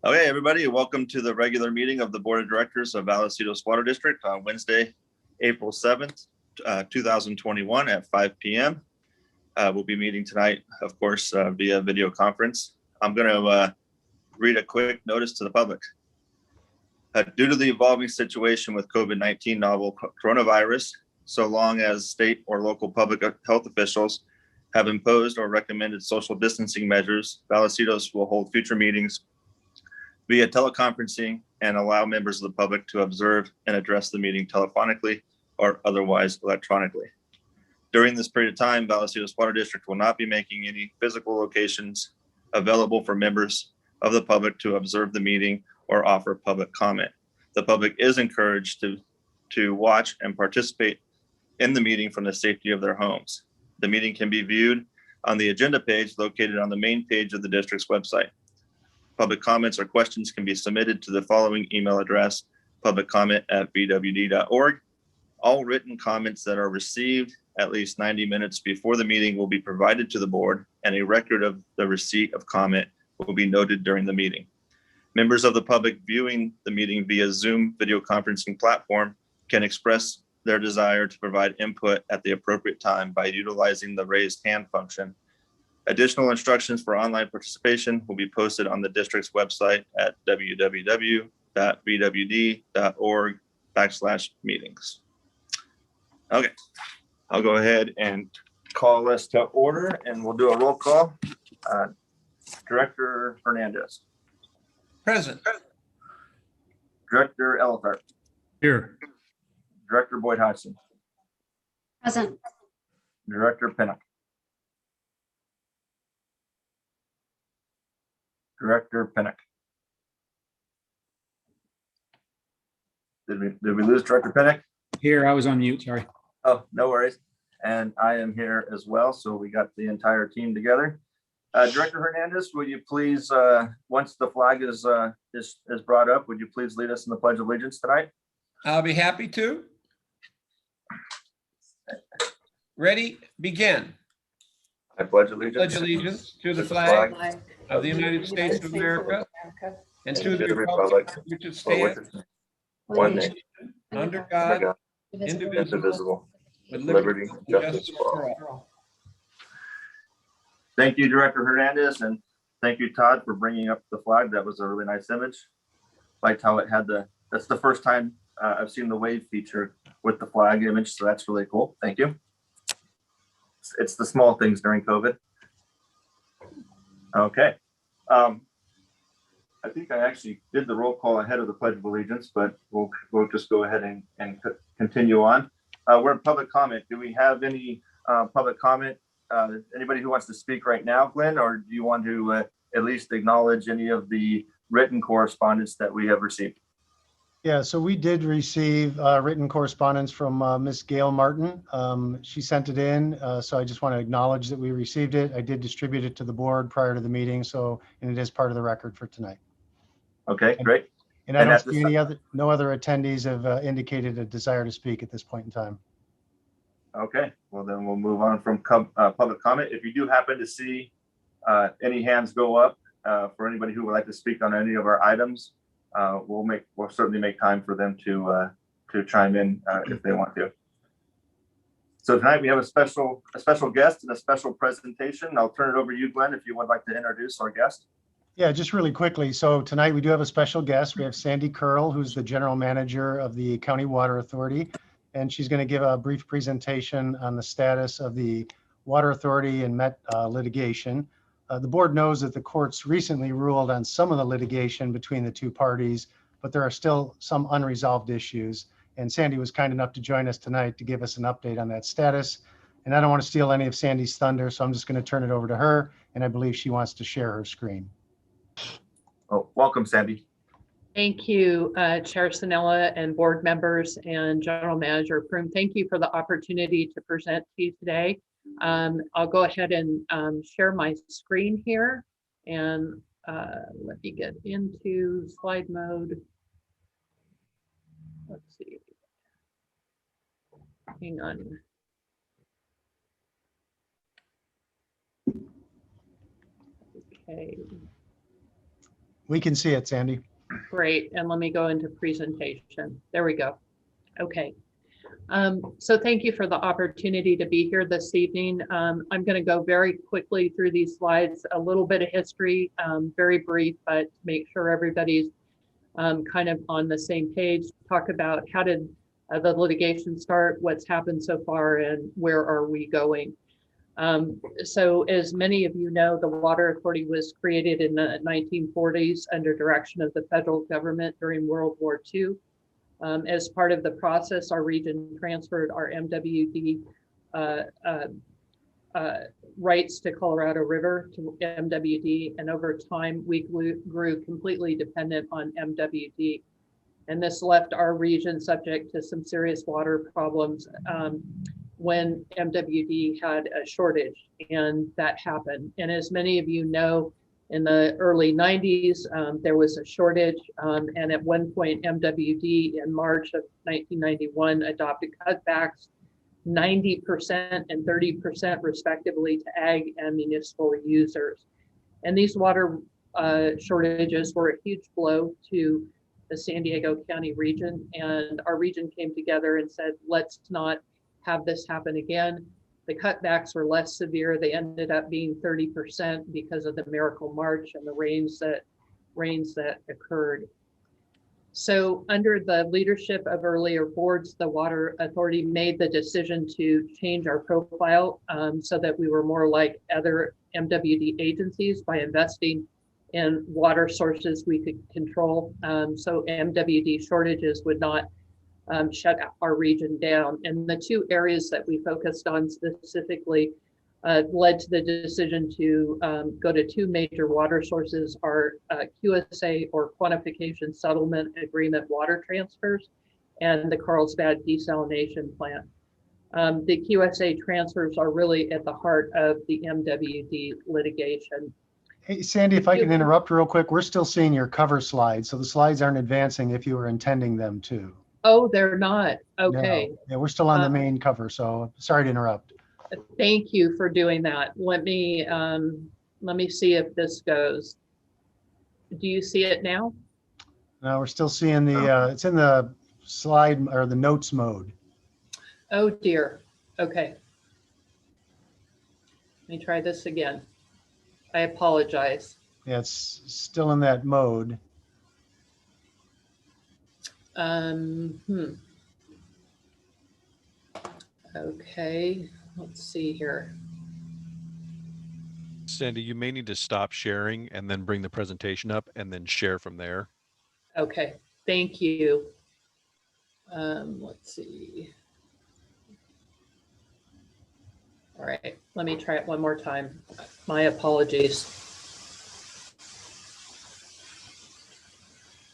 Okay, everybody, welcome to the regular meeting of the Board of Directors of Vallecitos Water District on Wednesday, April 7th, 2021 at 5 p.m. We'll be meeting tonight, of course, via video conference. I'm going to read a quick notice to the public. Due to the evolving situation with COVID-19 novel coronavirus, so long as state or local public health officials have imposed or recommended social distancing measures, Vallecitos will hold future meetings via teleconferencing and allow members of the public to observe and address the meeting telephonically or otherwise electronically. During this period of time, Vallecitos Water District will not be making any physical locations available for members of the public to observe the meeting or offer public comment. The public is encouraged to watch and participate in the meeting from the safety of their homes. The meeting can be viewed on the agenda page located on the main page of the district's website. Public comments or questions can be submitted to the following email address, publiccomment@vwd.org. All written comments that are received at least 90 minutes before the meeting will be provided to the board, and a record of the receipt of comment will be noted during the meeting. Members of the public viewing the meeting via Zoom video conferencing platform can express their desire to provide input at the appropriate time by utilizing the raised hand function. Additional instructions for online participation will be posted on the district's website at www.vwd.org/meetings. Okay, I'll go ahead and call us to order and we'll do a roll call. Director Hernandez. Present. Director Elithart. Here. Director Boyd Hodgson. Present. Director Pinnock. Director Pinnock. Did we lose Director Pinnock? Here, I was on mute, sorry. Oh, no worries. And I am here as well. So we got the entire team together. Director Hernandez, would you please, once the flag is brought up, would you please lead us in the Pledge of Allegiance tonight? I'll be happy to. Ready, begin. I pledge allegiance. Pledge allegiance to the flag of the United States of America and to the republic which it stands, one nation, under God, indivisible, with liberty and justice for all. Thank you, Director Hernandez, and thank you, Todd, for bringing up the flag. That was a really nice image. Liked how it had that's the first time I've seen the wave feature with the flag image, so that's really cool. Thank you. It's the small things during COVID. Okay. I think I actually did the roll call ahead of the Pledge of Allegiance, but we'll just go ahead and continue on. We're in public comment. Do we have any public comment? Anybody who wants to speak right now, Glenn, or do you want to at least acknowledge any of the written correspondence that we have received? Yeah, so we did receive written correspondence from Miss Gail Martin. She sent it in, so I just want to acknowledge that we received it. I did distribute it to the board prior to the meeting, and it is part of the record for tonight. Okay, great. And I don't see no other attendees have indicated a desire to speak at this point in time. Okay, well then we'll move on from public comment. If you do happen to see any hands go up for anybody who would like to speak on any of our items, we'll certainly make time for them to chime in if they want to. So tonight we have a special guest and a special presentation. I'll turn it over to you, Glenn, if you would like to introduce our guest. Yeah, just really quickly. So tonight we do have a special guest. We have Sandy Curl, who's the general manager of the County Water Authority, and she's going to give a brief presentation on the status of the Water Authority and Met litigation. The board knows that the courts recently ruled on some of the litigation between the two parties, but there are still some unresolved issues. And Sandy was kind enough to join us tonight to give us an update on that status. And I don't want to steal any of Sandy's thunder, so I'm just going to turn it over to her. And I believe she wants to share her screen. Oh, welcome, Sandy. Thank you, Chair Sanella and board members and General Manager Prum. Thank you for the opportunity to present to you today. I'll go ahead and share my screen here and let me get into slide mode. Let's see. Hang on. Okay. We can see it, Sandy. Great, and let me go into presentation. There we go. Okay. So thank you for the opportunity to be here this evening. I'm going to go very quickly through these slides, a little bit of history, very brief, but make sure everybody's kind of on the same page. Talk about how did the litigation start, what's happened so far, and where are we going. So as many of you know, the Water Authority was created in the 1940s under direction of the federal government during World War II. As part of the process, our region transferred our MWD rights to Colorado River to MWD, and over time we grew completely dependent on MWD. And this left our region subject to some serious water problems when MWD had a shortage, and that happened. And as many of you know, in the early 90s, there was a shortage, and at one point MWD in March of 1991 adopted cutbacks 90% and 30% respectively to ag and municipal users. And these water shortages were a huge blow to the San Diego County region, and our region came together and said, let's not have this happen again. The cutbacks were less severe. They ended up being 30% because of the Miracle March and the rains that occurred. So under the leadership of earlier boards, the Water Authority made the decision to change our profile so that we were more like other MWD agencies by investing in water sources we could control. So MWD shortages would not shut our region down. And the two areas that we focused on specifically led to the decision to go to two major water sources, our QSA or Quantification Settlement Agreement water transfers and the Carlsbad desalination plant. The QSA transfers are really at the heart of the MWD litigation. Hey, Sandy, if I can interrupt real quick, we're still seeing your cover slides. So the slides aren't advancing if you were intending them to. Oh, they're not. Okay. No. Yeah, we're still on the main cover, so sorry to interrupt. Thank you for doing that. Let me see if this goes. Do you see it now? No, we're still seeing the, it's in the slide or the notes mode. Oh dear. Okay. Let me try this again. I apologize. Yeah, it's still in that mode. Okay, let's see here. Sandy, you may need to stop sharing and then bring the presentation up and then share from there. Okay, thank you. Let's see. All right, let me try it one more time. My apologies.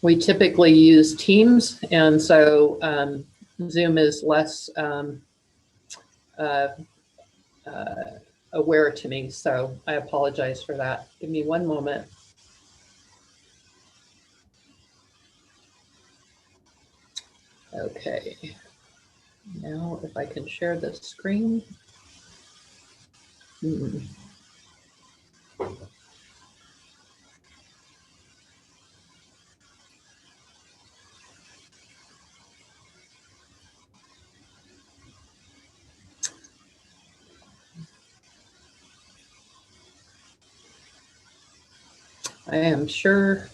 We typically use Teams, and so Zoom is less aware to me, so I apologize for that. Give me one moment. Okay, now if I can share the screen. I am sure.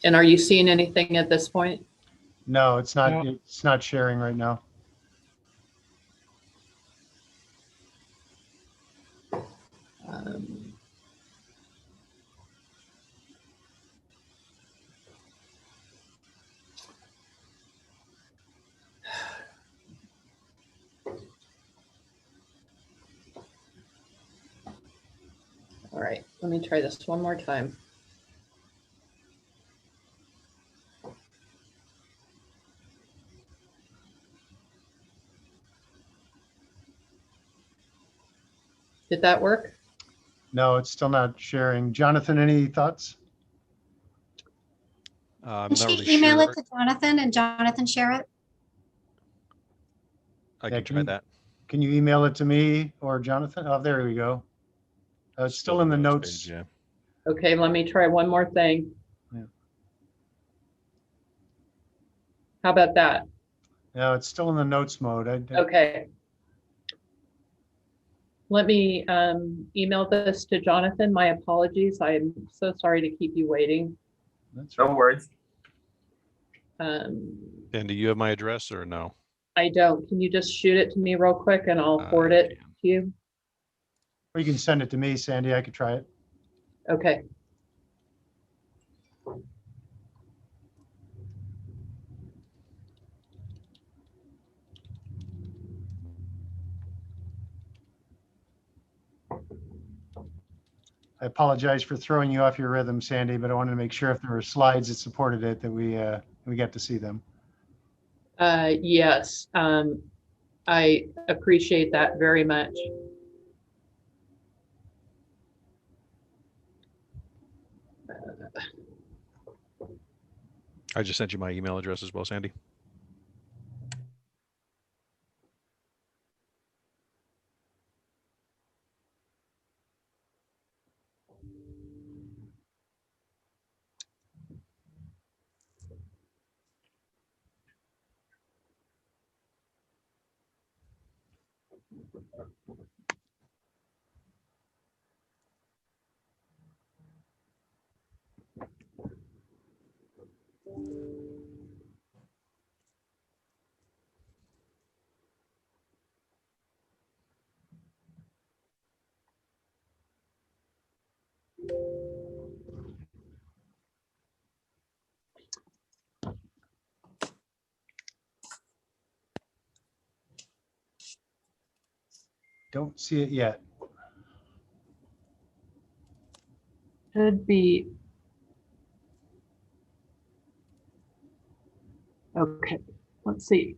And are you seeing anything at this point? No, it's not. No. It's not sharing right now. All right, let me try this one more time. Did that work? No, it's still not sharing. Jonathan, any thoughts? I'm Can not she really email sure. it to Jonathan and Jonathan share it? I Yeah, can try that. Can you email it to me or Jonathan? Oh, there we go. It's still in the notes. Page, yeah. Okay, let me try one more thing. Yeah. How about that? No, it's still in the notes mode. Okay. Let me email this to Jonathan. My apologies. I'm so sorry to keep you waiting. That's No right. worries. Um, And do you have my address or no? I don't. Can you just shoot it to me real quick and I'll forward I it can. to you? Or you can send it to me, Sandy. I could try it. Okay. I apologize for throwing you off your rhythm, Sandy, but I wanted to make sure if there were slides that supported it, that we get to see them. Yes, I appreciate that very much. I just sent you my email address as well, Sandy. Don't see it yet. Should be. Okay, let's see.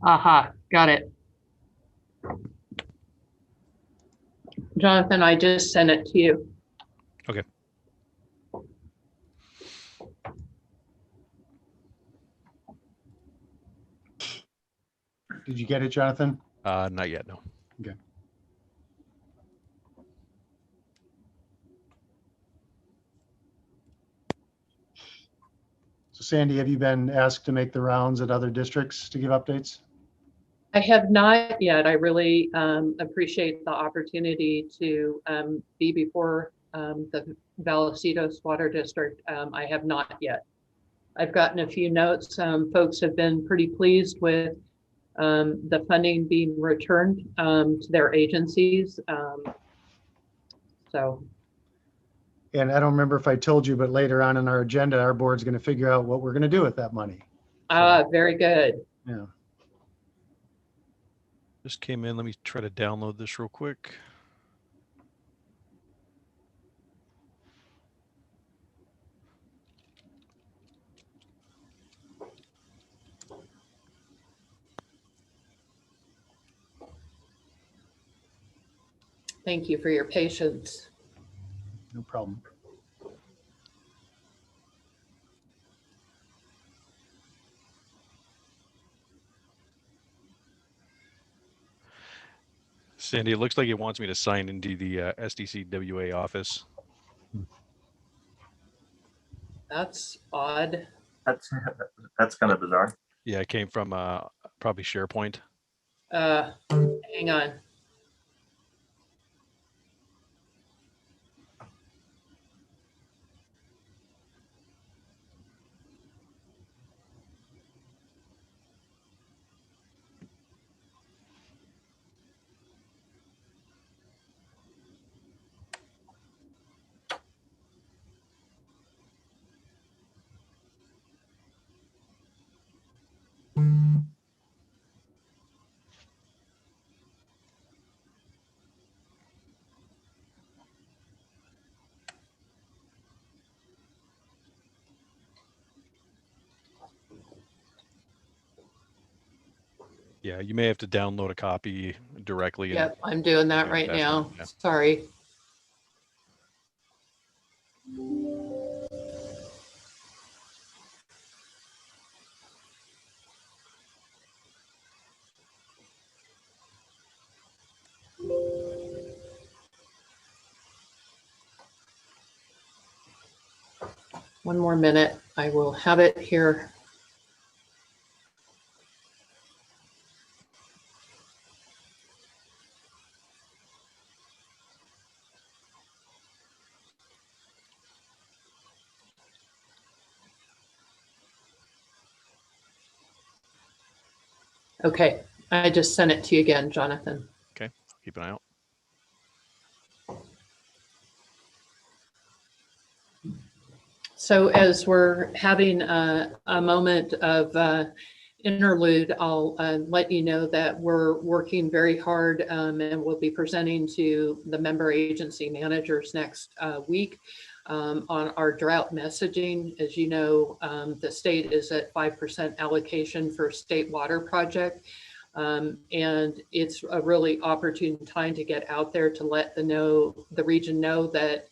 Aha, got it. Jonathan, I just sent it to you. Okay. Did you get it, Jonathan? Not yet, no. Okay. So Sandy, have you been asked to make the rounds at other districts to give updates? I have not yet. I really appreciate the opportunity to be before the Vallecitos Water District. I have not yet. I've gotten a few notes. Folks have been pretty pleased with the funding being returned to their agencies. So. And I don't remember if I told you, but later on in our agenda, our board's going to figure out what we're going to do with that money. Very good. Yeah. Just came in. Let me try to download this real quick. Thank you for your patience. No problem. Sandy, it looks like it wants me to sign into the SDCWA office. That's odd. That's kind of bizarre. Yeah, it came from probably SharePoint. Hang on. Yeah, you may have to download a copy directly. Yep, I'm doing that Yeah, right that's now. fine, yeah. Sorry. One more minute. I will have it here. Okay, I just sent it to you again, Jonathan. Okay, I'll keep an eye out. So as we're having a moment of interlude, I'll let you know that we're working very hard and we'll be presenting to the member agency managers next week on our drought messaging. As you know, the state is at 5% allocation for state water project. And it's a really opportune time to get out there to let the region know that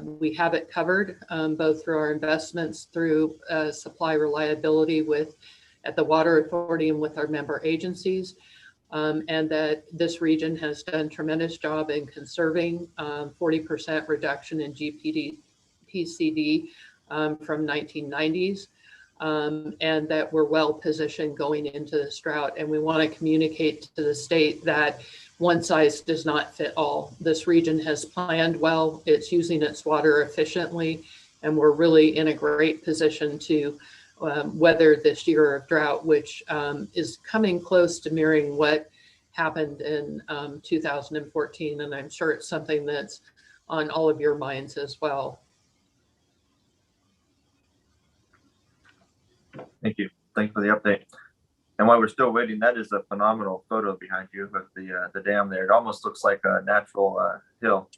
we have it covered, both through our investments, through supply reliability at the Water Authority and with our member agencies, and that this region has done a tremendous job in conserving 40% reduction in PCD from 1990s. And that we're well positioned going into this drought. And we want to communicate to the state that one size does not fit all. This region has planned well, it's using its water efficiently, and we're really in a great position to weather this year of drought, which is coming close to mirroring what happened in 2014. And I'm sure it's something that's on all of your minds as well. Thank you. Thank you for the update. And while we're still waiting, that is a phenomenal photo behind you of the dam there. It almost looks like a natural hill.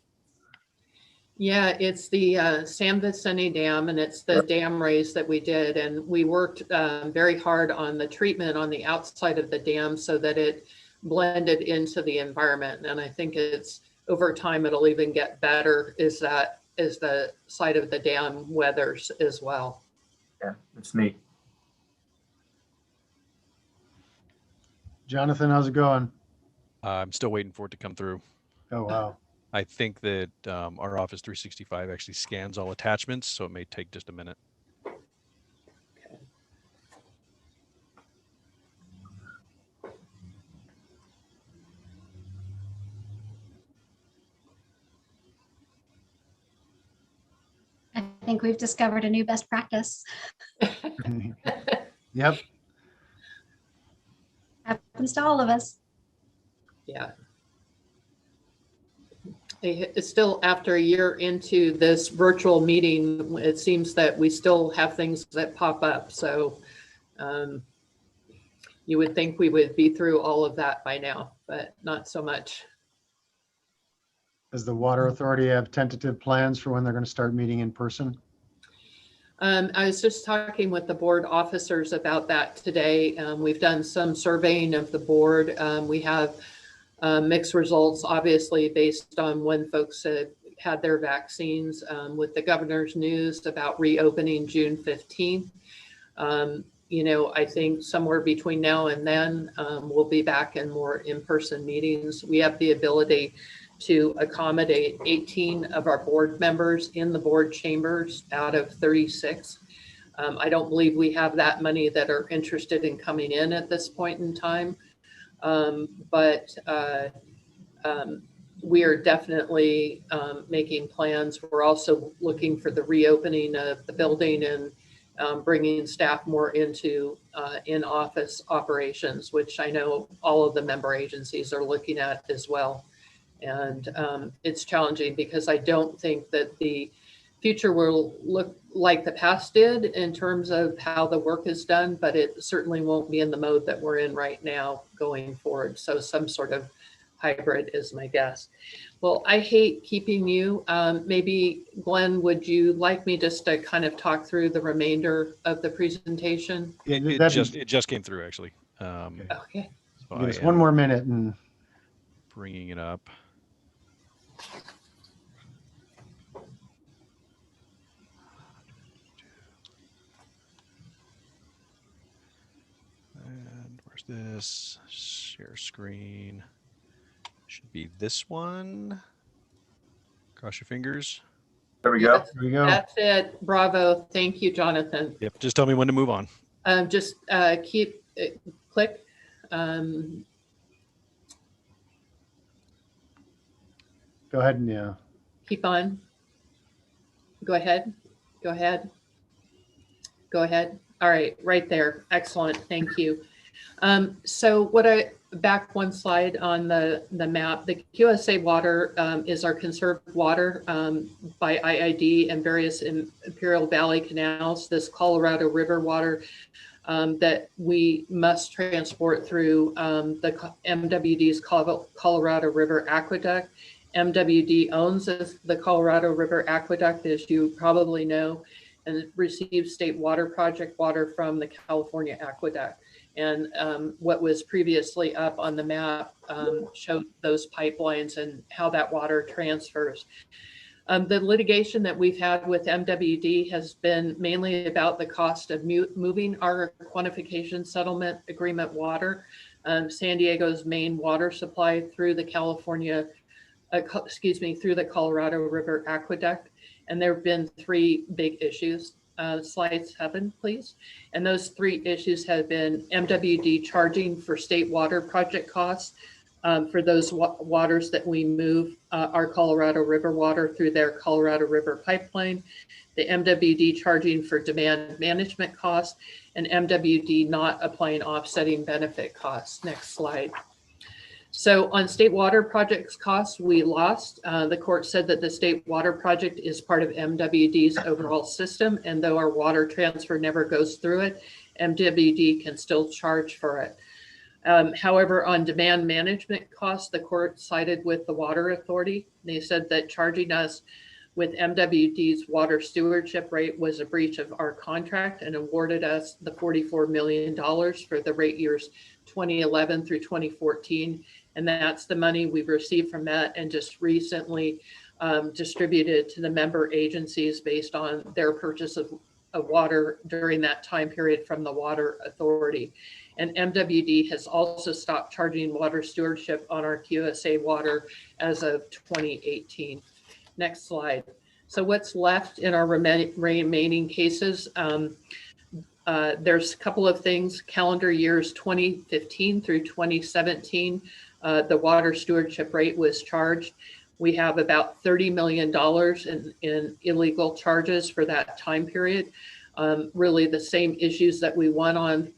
Yeah, it's the San Vicente Dam, and it's the dam raise that we did. And we worked very hard on the treatment on the outside of the dam so that it blended into the environment. And I think it's over time, it'll even get better as the side of the dam weathers as well. Yeah, it's neat. Jonathan, how's it going? I'm still waiting for it to come through. Oh, wow. I think that our Office 365 actually scans all attachments, so it may take just a minute. I think we've discovered a new best practice. Yep. Happens to all of us. Yeah. It's still after a year into this virtual meeting, it seems that we still have things that pop up. So you would think we would be through all of that by now, but not so much. Does the Water Authority have tentative plans for when they're going to start meeting in person? I was just talking with the board officers about that today. We've done some surveying of the board. We have mixed results, obviously, based on when folks had their vaccines. With the governor's news about reopening June 15th, I think somewhere between now and then, we'll be back in more in-person meetings. We have the ability to accommodate 18 of our board members in the board chambers out of 36. I don't believe we have that many that are interested in coming in at this point in time. But we are definitely making plans. We're also looking for the reopening of the building and bringing staff more into in-office operations, which I know all of the member agencies are looking at as well. And it's challenging because I don't think that the future will look like the past did in terms of how the work is done, but it certainly won't be in the mode that we're in right now going forward. So some sort of hybrid is my guess. Well, I hate keeping you. Maybe Glenn, would you like me just to kind of talk through the remainder of the presentation? It just came through, actually. Okay. So give us one more minute and bringing it up. And where's this? Share screen. Should be this one. Cross your fingers. There we go. There we go. That's it. Bravo. Thank you, Jonathan. Yep, just tell me when to move on. Just keep, click. Go ahead and, yeah. Keep on. Go ahead. Go ahead. Go ahead. All right, right there. Excellent. Thank you. So back one slide on the map, the QSA water is our conserved water by IID and various Imperial Valley canals, this Colorado River water that we must transport through the MWD's Colorado River Aqueduct. MWD owns the Colorado River Aqueduct, as you probably know, and receives state water project water from the California Aqueduct. And what was previously up on the map showed those pipelines and how that water transfers. The litigation that we've had with MWD has been mainly about the cost of moving our quantification settlement agreement water, San Diego's main water supply through the through the Colorado River Aqueduct. And there have been three big issues. Slide 7, please. And those three issues have been MWD charging for state water project costs for those waters that we move our Colorado River water through their Colorado River pipeline, the MWD charging for demand management costs, and MWD not applying offsetting benefit costs. Next slide. So on state water projects costs, we lost. The court said that the state water project is part of MWD's overall system, and though our water transfer never goes through it, MWD can still charge for it. However, on demand management costs, the court sided with the water authority. They said that charging us with MWD's water stewardship rate was a breach of our contract and awarded us the $44 million for the rate years 2011 through 2014. And that's the money we've received from that and just recently distributed to the member agencies based on their purchase of water during that time period from the water authority. And MWD has also stopped charging water stewardship on our QSA water as of 2018. Next slide. So what's left in our remaining cases? There's a couple of things. Calendar years 2015 through 2017, the water stewardship rate was charged. We have about $30 million in illegal charges for that time period. Really the same issues that we won on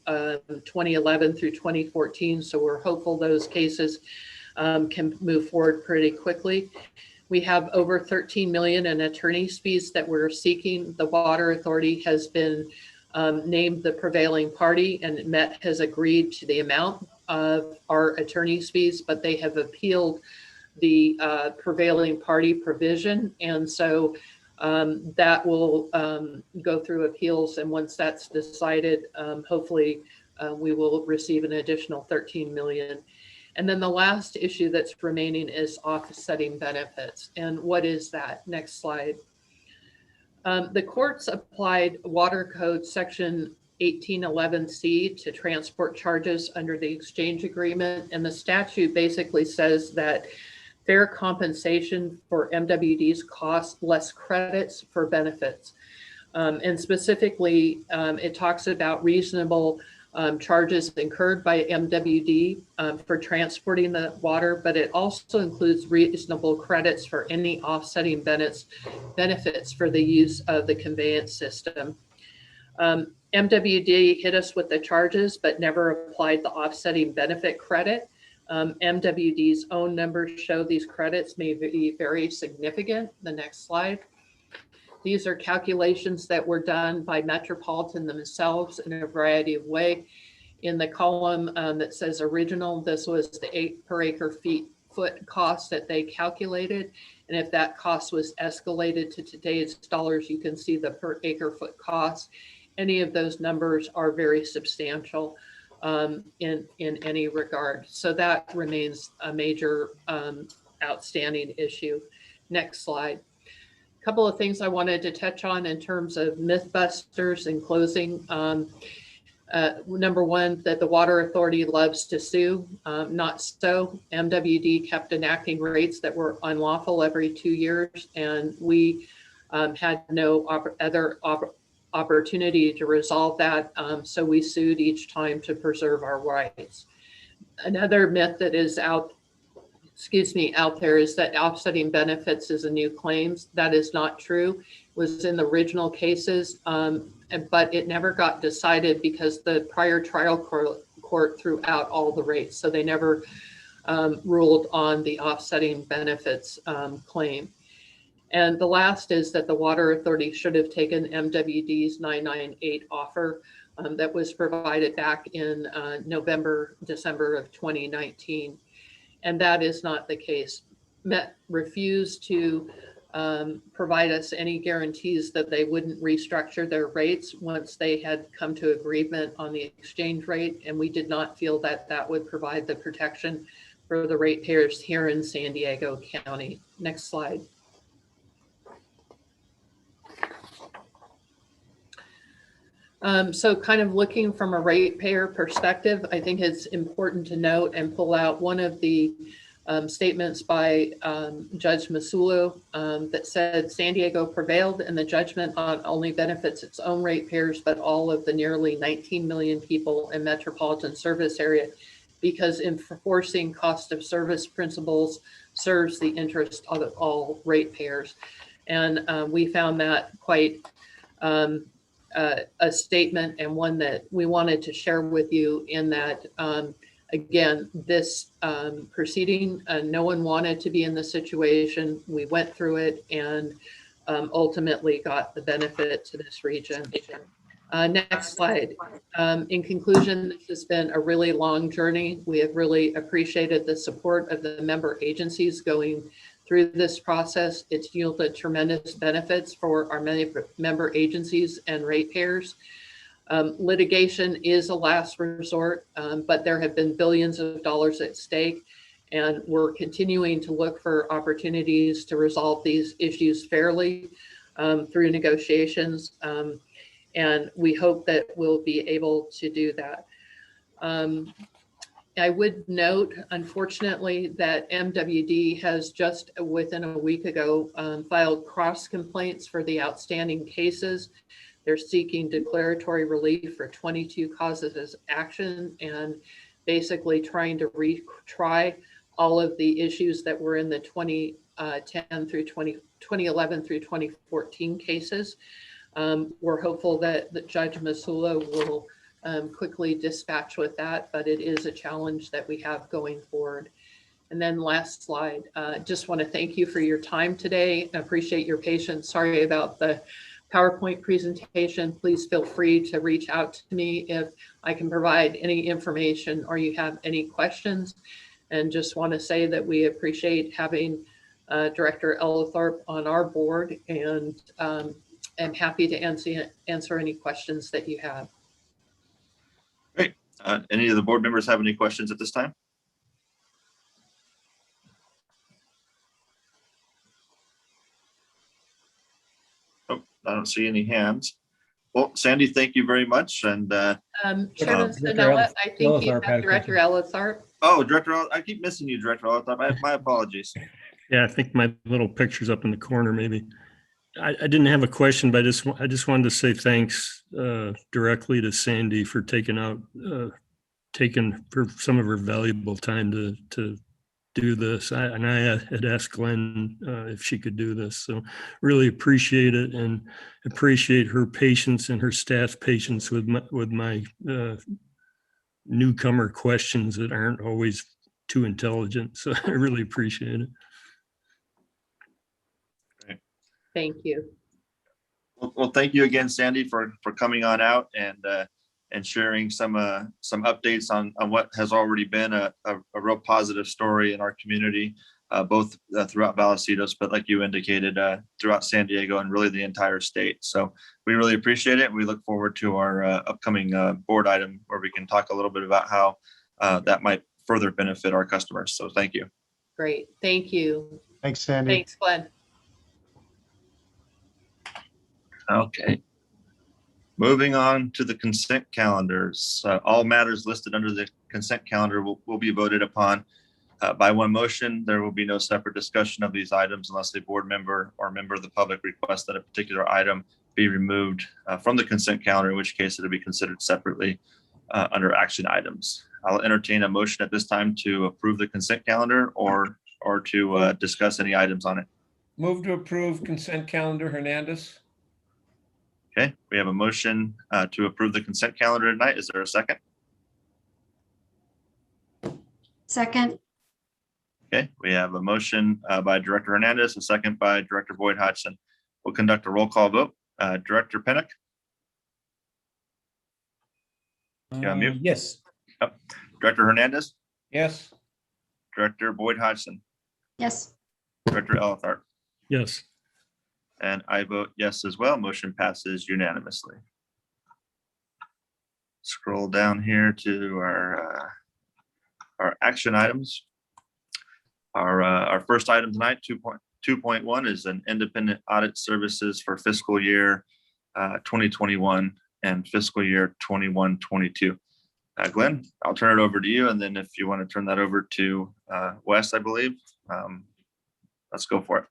2011 through 2014. So we're hopeful those cases can move forward pretty quickly. We have over 13 million in attorney's fees that we're seeking. The Water Authority has been named the prevailing party, and Met has agreed to the amount of our attorney's fees, but they have appealed the prevailing party provision. And so that will go through appeals. And once that's decided, hopefully we will receive an additional 13 million. And then the last issue that's remaining is offsetting benefits. And what is that? Next slide. The courts applied Water Code Section 1811C to transport charges under the exchange agreement. And the statute basically says that fair compensation for MWD's costs, less credits for benefits. And specifically, it talks about reasonable charges incurred by MWD for transporting the water, but it also includes reasonable credits for any offsetting benefits for the use of the conveyance system. MWD hit us with the charges, but never applied the offsetting benefit credit. MWD's own numbers show these credits may be very significant. The next slide. These are calculations that were done by Metropolitan themselves in a variety of ways. In the column that says original, this was the per acre foot cost that they calculated. And if that cost was escalated to today's dollars, you can see the per acre foot cost. Any of those numbers are very substantial in any regard. So that remains a major outstanding issue. Next slide. A couple of things I wanted to touch on in terms of mythbusters in closing. Number one, that the Water Authority loves to sue. Not so. MWD kept enacting rates that were unlawful every 2 years, and we had no opportunity to resolve that. So we sued each time to preserve our rights. Another myth that is out there is that offsetting benefits is a new claims. That is not true. It was in the original cases, but it never got decided because the prior trial court threw out all the rates. So they never ruled on the offsetting benefits claim. And the last is that the Water Authority should have taken MWD's 998 offer that was provided back in December of 2019. And that is not the case. Met refused to provide us any guarantees that they wouldn't restructure their rates once they had come to agreement on the exchange rate. And we did not feel that that would provide the protection for the ratepayers here in San Diego County. Next slide. So kind of looking from a ratepayer perspective, I think it's important to note and pull out one of the statements by Judge Masulo that said San Diego prevailed and the judgment not only benefits its own ratepayers, but all of the nearly 19 million people in metropolitan service area, because enforcing cost of service principles serves the interest of all ratepayers. And we found that quite a statement, and one that we wanted to share with you, in that again, this proceeding, no one wanted to be in this situation. We went through it and ultimately got the benefit to this region. Next slide. In conclusion, this has been a really long journey. We have really appreciated the support of the member agencies going through this process. It's yielded tremendous benefits for our many member agencies and ratepayers. Litigation is a last resort, but there have been billions of dollars at stake, and we're continuing to look for opportunities to resolve these issues fairly through negotiations. And we hope that we'll be able to do that. I would note, unfortunately, that MWD has just within a week ago filed cross complaints for the outstanding cases. They're seeking declaratory relief for 22 causes of action and basically trying to retry all of the issues that were in the 2011 through 2014 cases. We're hopeful that Judge Masulo will quickly dispatch with that, but it is a challenge that we have going forward. And then last slide, just want to thank you for your time today. I appreciate your patience. Sorry about the PowerPoint presentation. Please feel free to reach out to me if I can provide any information or you have any questions. And just want to say that we appreciate having Director Ellithorpe on our board, and I'm happy to answer any questions that you have. Great. Any of the board members have any questions at this time? Oh, I don't see any hands. Well, Sandy, thank you very much. And Chairman Spinella, I think you have Director Ellithorpe. Oh, Director, I keep missing you, Director Ellithorpe. My apologies. Yeah, I think my little picture's up in the corner, maybe. I didn't have a question, but I just wanted to say thanks directly to Sandy for taking for some of her valuable time to do this. I had asked Glenn if she could do this, so really appreciate it, and appreciate her patience and her staff patience with my newcomer questions that aren't always too intelligent. So I really appreciate it. Thank you. Well, thank you again, Sandy, for coming on out and sharing some updates on what has already been a real positive story in our community, both throughout Vallecitos, but like you indicated, throughout San Diego and really the entire state. So we really appreciate it. We look forward to our upcoming board item where we can talk a little bit about how that might further benefit our customers. So thank you. Great. Thank you. Thanks, Sandy. Thanks, Glenn. Okay. Moving on to the consent calendars. All matters listed under the consent calendar will be voted upon By one motion, there will be no separate discussion of these items unless a board member or member of the public requests that a particular item be removed from the consent calendar, in which case it'll be considered separately under action items. I'll entertain a motion at this time to approve the consent calendar or to discuss any items on it. Move to approve consent calendar, Hernandez. Okay, we have a motion to approve the consent calendar tonight. Is there a second? Second, Okay, we have a motion by Director Hernandez, a second by Director Boyd Hodgson. We'll conduct a roll call vote. Director Pinnock? You on mute? Yes. Director Hernandez? Yes. Director Boyd Hodgson? yes. Director Elithart? Yes. And I vote yes as well. Motion passes unanimously. Scroll down here to our action items. Our first item tonight, 2.1, is an independent audit services for fiscal year 2021 and fiscal year 21-22. Glenn, I'll turn it over to you, and then if you want to turn that over to Wes, I believe, let's go for it.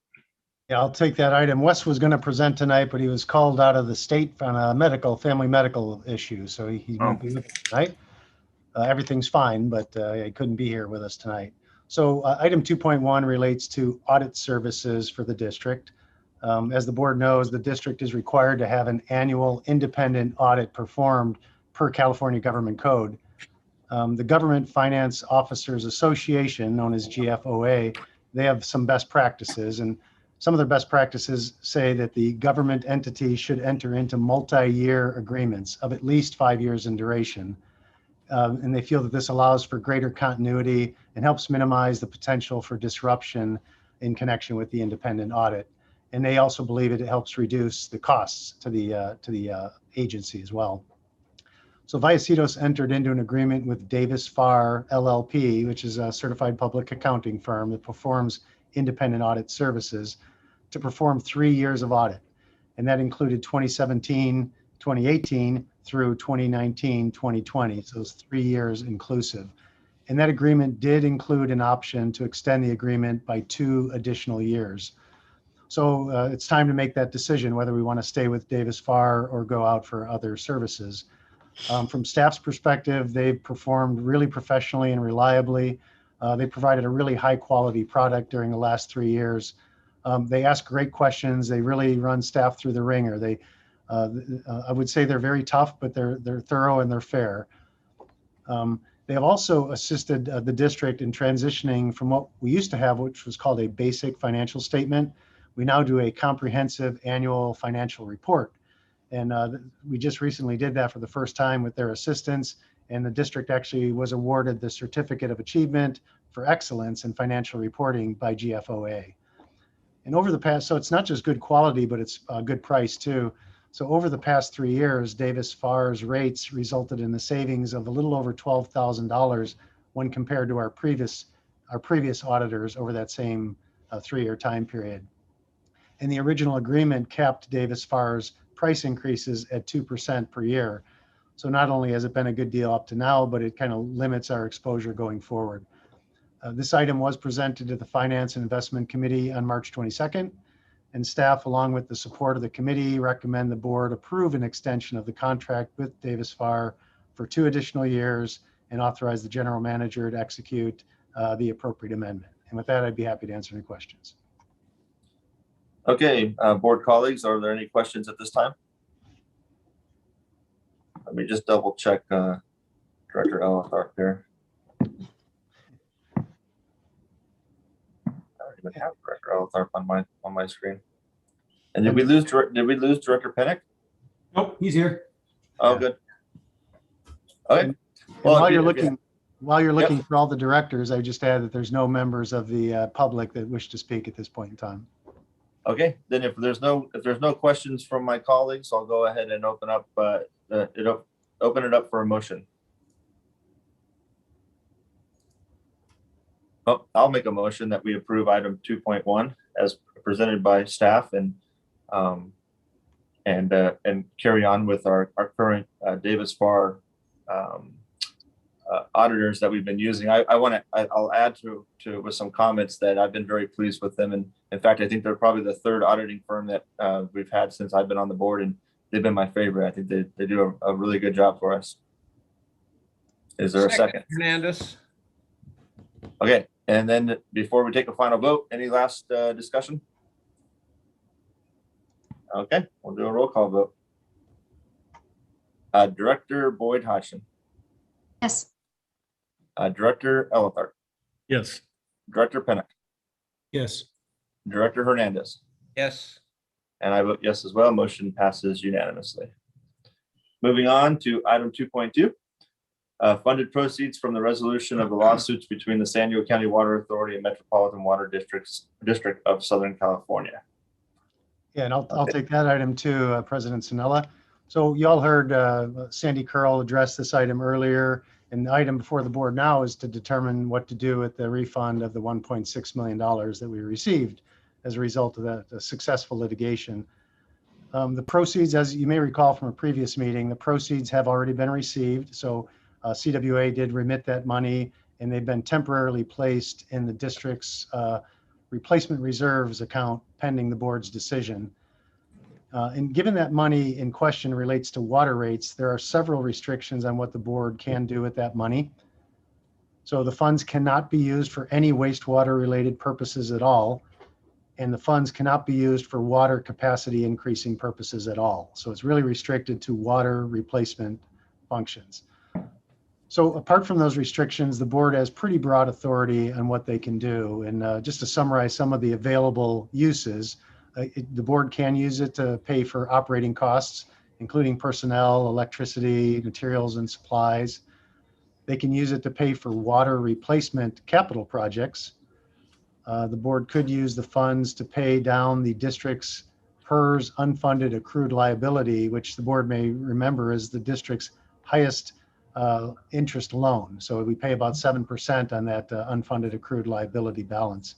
Yeah, I'll take that item. Wes was going to present tonight, but he was called out of the state on a family medical issue, so he won't be with us tonight. Everything's fine, but he couldn't be here with us tonight. So item 2.1 relates to audit services for the district. As the board knows, the district is required to have an annual independent audit performed per California Government Code. The Government Finance Officers Association, known as GFOA, they have some best practices, and some of their best practices say that the government entity should enter into multi-year agreements of at least 5 years in duration. And they feel that this allows for greater continuity and helps minimize the potential for disruption in connection with the independent audit. And they also believe it helps reduce the costs to the agency as well. So Vallecitos entered into an agreement with Davis Farr LLP, which is a certified public accounting firm that performs independent audit services, to perform 3 years of audit. And that included 2017, 2018 through 2019, 2020. So it's 3 years inclusive. And that agreement did include an option to extend the agreement by 2 additional years. So it's time to make that decision whether we want to stay with Davis Farr or go out for other services. From staff's perspective, they've performed really professionally and reliably. They provided a really high quality product during the last 3 years. They ask great questions. They really run staff through the ringer. I would say they're very tough, but they're thorough and they're fair. They have also assisted the district in transitioning from what we used to have, which was called a basic financial statement. We now do a comprehensive annual financial report. And we just recently did that for the first time with their assistance. And the district actually was awarded the Certificate of Achievement for Excellence in Financial Reporting by GFOA. And over the past, so it's not just good quality, but it's a good price too. So over the past 3 years, Davis Farr's rates resulted in the savings of a little over $12,000 when compared to our previous auditors over that same 3-year time period. And the original agreement capped Davis Farr's price increases at 2% per year. So not only has it been a good deal up to now, but it kind of limits our exposure going forward. This item was presented to the Finance and Investment Committee on March 22nd, and staff, along with the support of the committee, recommend the board approve an extension of the contract with Davis Farr for 2 additional years and authorize the general manager to execute the appropriate amendment. And with that, I'd be happy to answer any questions. Okay, board colleagues, are there any questions at this time? Let me just double check Director Elithart there. I don't even have Director Elithart on my screen. And did we lose Director Pinnock? Nope, he's here. Oh, good. Okay. And Well, while if you're you- looking for all the directors, I just add that there's no members of the public that wish to speak at this point in time. Okay, then if there's no questions from my colleagues, I'll go ahead and open up open it up for a motion. Oh, I'll make a motion that we approve item 2.1 as presented by staff and carry on with our current Davis Farr auditors that we've been using. I'll add to it with some comments that I've been very pleased with them. And in fact, I think they're probably the third auditing firm that we've had since I've been on the board, and they've been my favorite. I think they do a really good job for us. Is there a second? Hernandez. Okay, and then before we take a final vote, any last discussion? Okay, we'll do a roll call vote. Director Boyd Hodgson, Yes. Director Elithart, Yes. Director Pennock, Yes. Director Hernandez, Yes. and I vote yes as well. Motion passes unanimously. Moving on to item 2.2, funded proceeds from the resolution of the lawsuits between the San Diego County Water Authority and Metropolitan Water District of Southern California. Yeah, and I'll take that item too, President Sanella. So you all heard Sandy Curl address this item earlier, and the item before the board now is to determine what to do with the refund of the $1.6 million that we received as a result of the successful litigation. The proceeds, as you may recall from a previous meeting, the proceeds have already been received. So CWA did remit that money, and they've been temporarily placed in the district's replacement reserves account pending the board's decision. And given that money in question relates to water rates, there are several restrictions on what the board can do with that money. So the funds cannot be used for any wastewater related purposes at all. And the funds cannot be used for water capacity increasing purposes at all. So it's really restricted to water replacement functions. So apart from those restrictions, the board has pretty broad authority on what they can do. And just to summarize some of the available uses, the board can use it to pay for operating costs, including personnel, electricity, materials, and supplies. They can use it to pay for water replacement capital projects. The board could use the funds to pay down the district's PERS unfunded accrued liability, which the board may remember is the district's highest interest loan. So we pay about 7% on that unfunded accrued liability balance.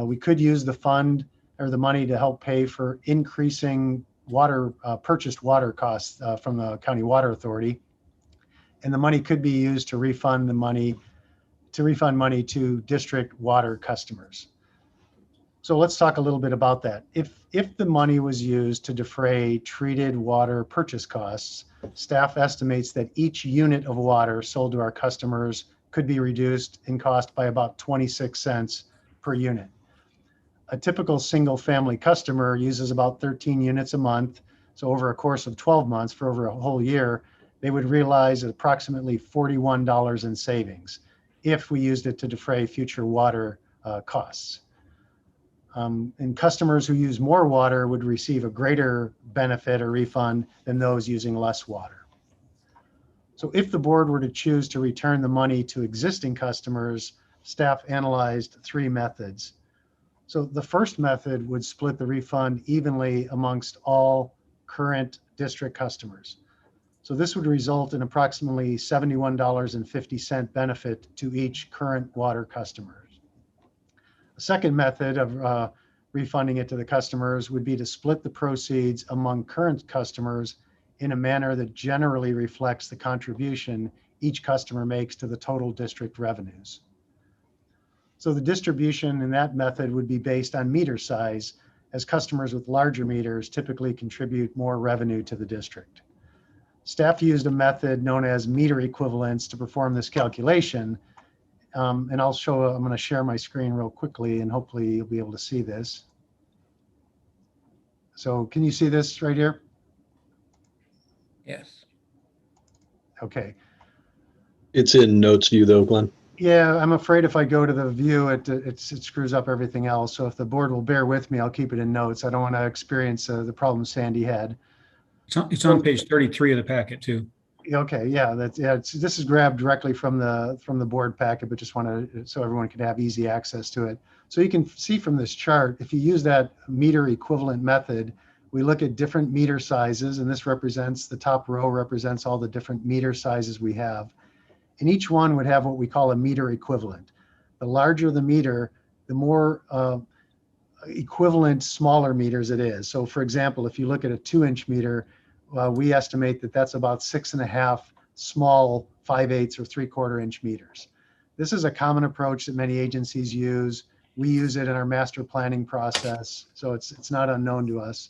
We could use the fund or the money to help pay for increasing water, purchased water costs from the County Water Authority. And the money could be used to refund money to district water customers. So let's talk a little bit about that. If the money was used to defray treated water purchase costs, staff estimates that each unit of water sold to our customers could be reduced in cost by about 26 cents per unit. A typical single family customer uses about 13 units a month. So over a course of 12 months, for over a whole year, they would realize approximately $41 in savings if we used it to defray future water costs. And customers who use more water would receive a greater benefit or refund than those using less water. So if the board were to choose to return the money to existing customers, staff analyzed three methods. So the first method would split the refund evenly amongst all current district customers. So this would result in approximately $71.50 benefit to each current water customer. The second method of refunding it to the customers would be to split the proceeds among current customers in a manner that generally reflects the contribution each customer makes to the total district revenues. So the distribution in that method would be based on meter size, as customers with larger meters typically contribute more revenue to the district. Staff used a method known as meter equivalents to perform this calculation. And I'm going to share my screen real quickly, and hopefully you'll be able to see this. So can you see this right here? Yes. Okay. It's in notes view though, Glenn. Yeah, I'm afraid if I go to the view, it screws up everything else. So if the board will bear with me, I'll keep it in notes. I don't want to experience the problem Sandy had. It's on page 33 of the packet too. Okay, yeah, this is grabbed directly from the board packet, but just want to so everyone can have easy access to it. So you can see from this chart, if you use that meter equivalent method, we look at different meter sizes, and this represents, the top row represents all the different meter sizes we have. And each one would have what we call a meter equivalent. The larger the meter, the more equivalent smaller meters it is. So for example, if you look at a 2-inch meter, we estimate that that's about 6.5 small 5/8 or 3/4 inch meters. This is a common approach that many agencies use. We use it in our master planning process, so it's not unknown to us.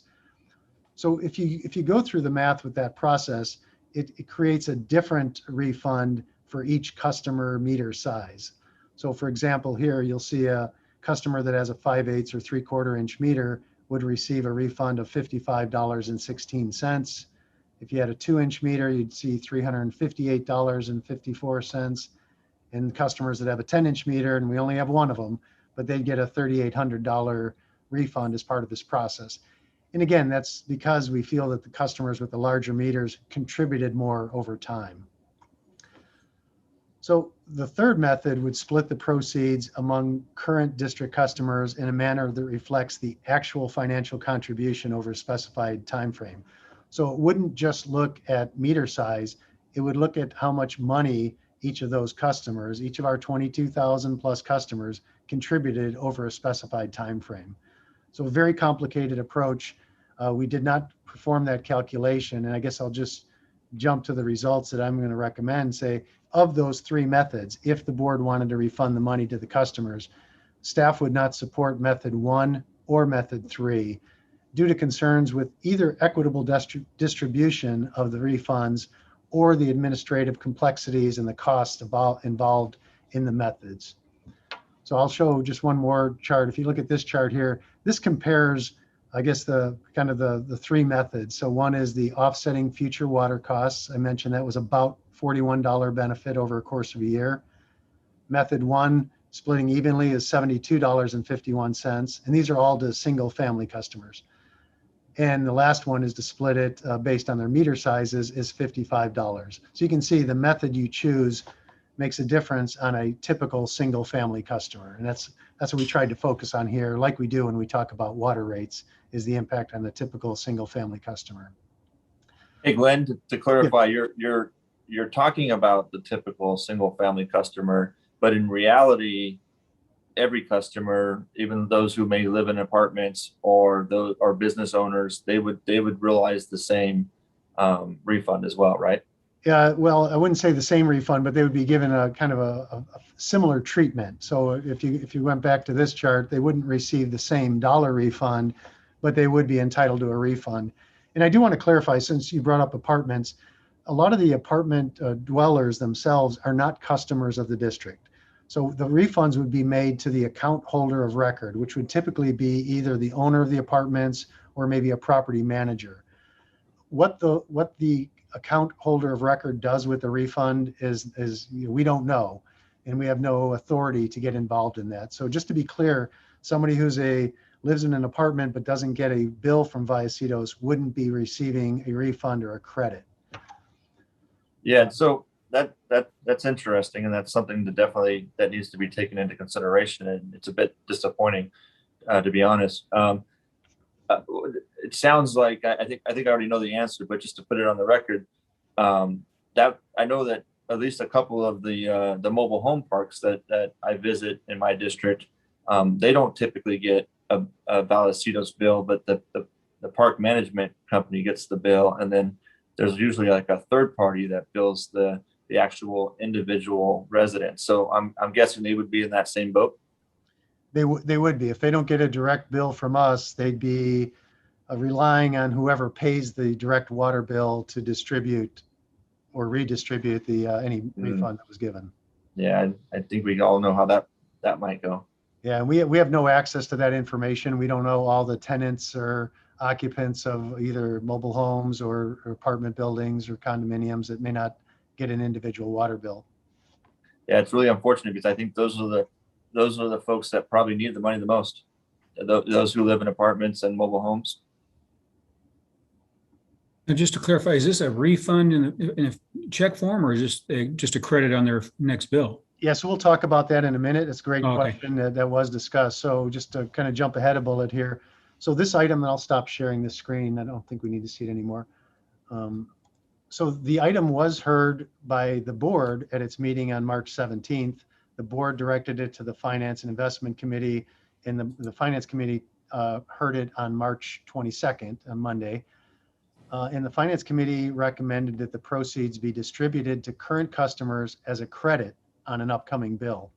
So if you go through the math with that process, it creates a different refund for each customer meter size. So for example, here you'll see a customer that has a 5/8 or 3/4 inch meter would receive a refund of $55.16. If you had a 2-inch meter, you'd see $358.54. And customers that have a 10-inch meter, and we only have one of them, but they get a $3,800 refund as part of this process. And again, that's because we feel that the customers with the larger meters contributed more over time. So the third method would split the proceeds among current district customers in a manner that reflects the actual financial contribution over a specified time frame. So it wouldn't just look at meter size, it would look at how much money each of those customers, each of our 22,000 plus customers, contributed over a specified time frame. So a very complicated approach. We did not perform that calculation, and I guess I'll just jump to the results that I'm going to recommend. Say, of those three methods, if the board wanted to refund the money to the customers, staff would not support method 1 or method 3 due to concerns with either equitable distribution of the refunds or the administrative complexities and the costs involved in the methods. So I'll show just one more chart. If you look at this chart here, this compares, I guess, the three methods. So one is the offsetting future water costs. I mentioned that was about $41 benefit over a course of a year. Method 1, splitting evenly, is $72.51. And these are all to single family customers. And the last one is to split it based on their meter sizes is $55. So you can see the method you choose makes a difference on a typical single family customer. And that's what we tried to focus on here, like we do when we talk about water rates, is the impact on the typical single family customer. Hey, Glenn, to clarify, you're talking about the typical single family customer, but in reality, every customer, even those who may live in apartments or those or business owners, they would realize the same refund as well, right? Yeah, well, I wouldn't say the same refund, but they would be given a kind of a similar treatment. So if you went back to this chart, they wouldn't receive the same dollar refund, but they would be entitled to a refund. And I do want to clarify, since you brought up apartments, a lot of the apartment dwellers themselves are not customers of the district. So the refunds would be made to the account holder of record, which would typically be either the owner of the apartments or maybe a property manager. What the account holder of record does with the refund is we don't know, and we have no authority to get involved in that. So just to be clear, somebody lives in an apartment but doesn't get a bill from Vallecitos wouldn't be receiving a refund or a credit. Yeah, so that's interesting, and that's something that needs to be taken into consideration, and it's a bit disappointing, to be honest. It sounds like I think I already know the answer, but just to put it on the record, that I know that at least a couple of the mobile home parks that I visit in my district, they don't typically get a Vallecitos bill, but the park management company gets the bill, and then there's usually like a third party that bills the actual individual resident. So I'm guessing they would be in that same boat. They would be. If they don't get a direct bill from us, they'd be relying on whoever pays the direct water bill to distribute or redistribute any refund that was given. Yeah, I think we all know how that might go. Yeah, and we have no access to that information. We don't know all the tenants or occupants of either mobile homes or apartment buildings or condominiums that may not get an individual water bill. Yeah, it's really unfortunate because I think those are the folks that probably need the money the most. Those who live in apartments and mobile homes. Now, just to clarify, is this a refund in a check form, or is this just a credit on their next bill? Yeah, so we'll talk about that in a minute. It's a great Okay. question that was discussed. So just to kind of jump ahead a bullet here. So this item, and I'll stop sharing the screen. I don't think we need to see it anymore. So the item was heard by the board at its meeting on March 17th. The board directed it to the Finance and Investment Committee, and the Finance Committee heard it on March 22nd, on Monday. And the Finance Committee recommended that the proceeds be distributed to current customers as a credit on an upcoming bill.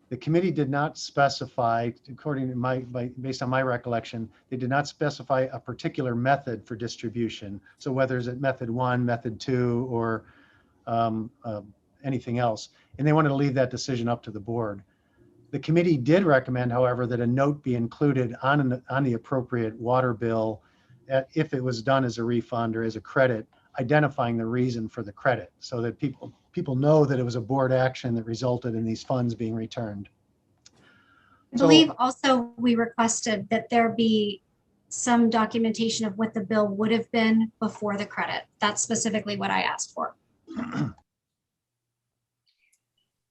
The committee did not specify, according to based on my recollection, they did not specify a particular method for distribution. So whether it's at method 1, method 2, or anything else. And they wanted to leave that decision up to the board. The committee did recommend, however, that a note be included on the appropriate water bill if it was done as a refund or as a credit, identifying the reason for the credit so that people know that it was a board action that resulted in these funds being returned. I believe also we requested that there be some documentation of what the bill would have been before the credit. That's specifically what I asked for.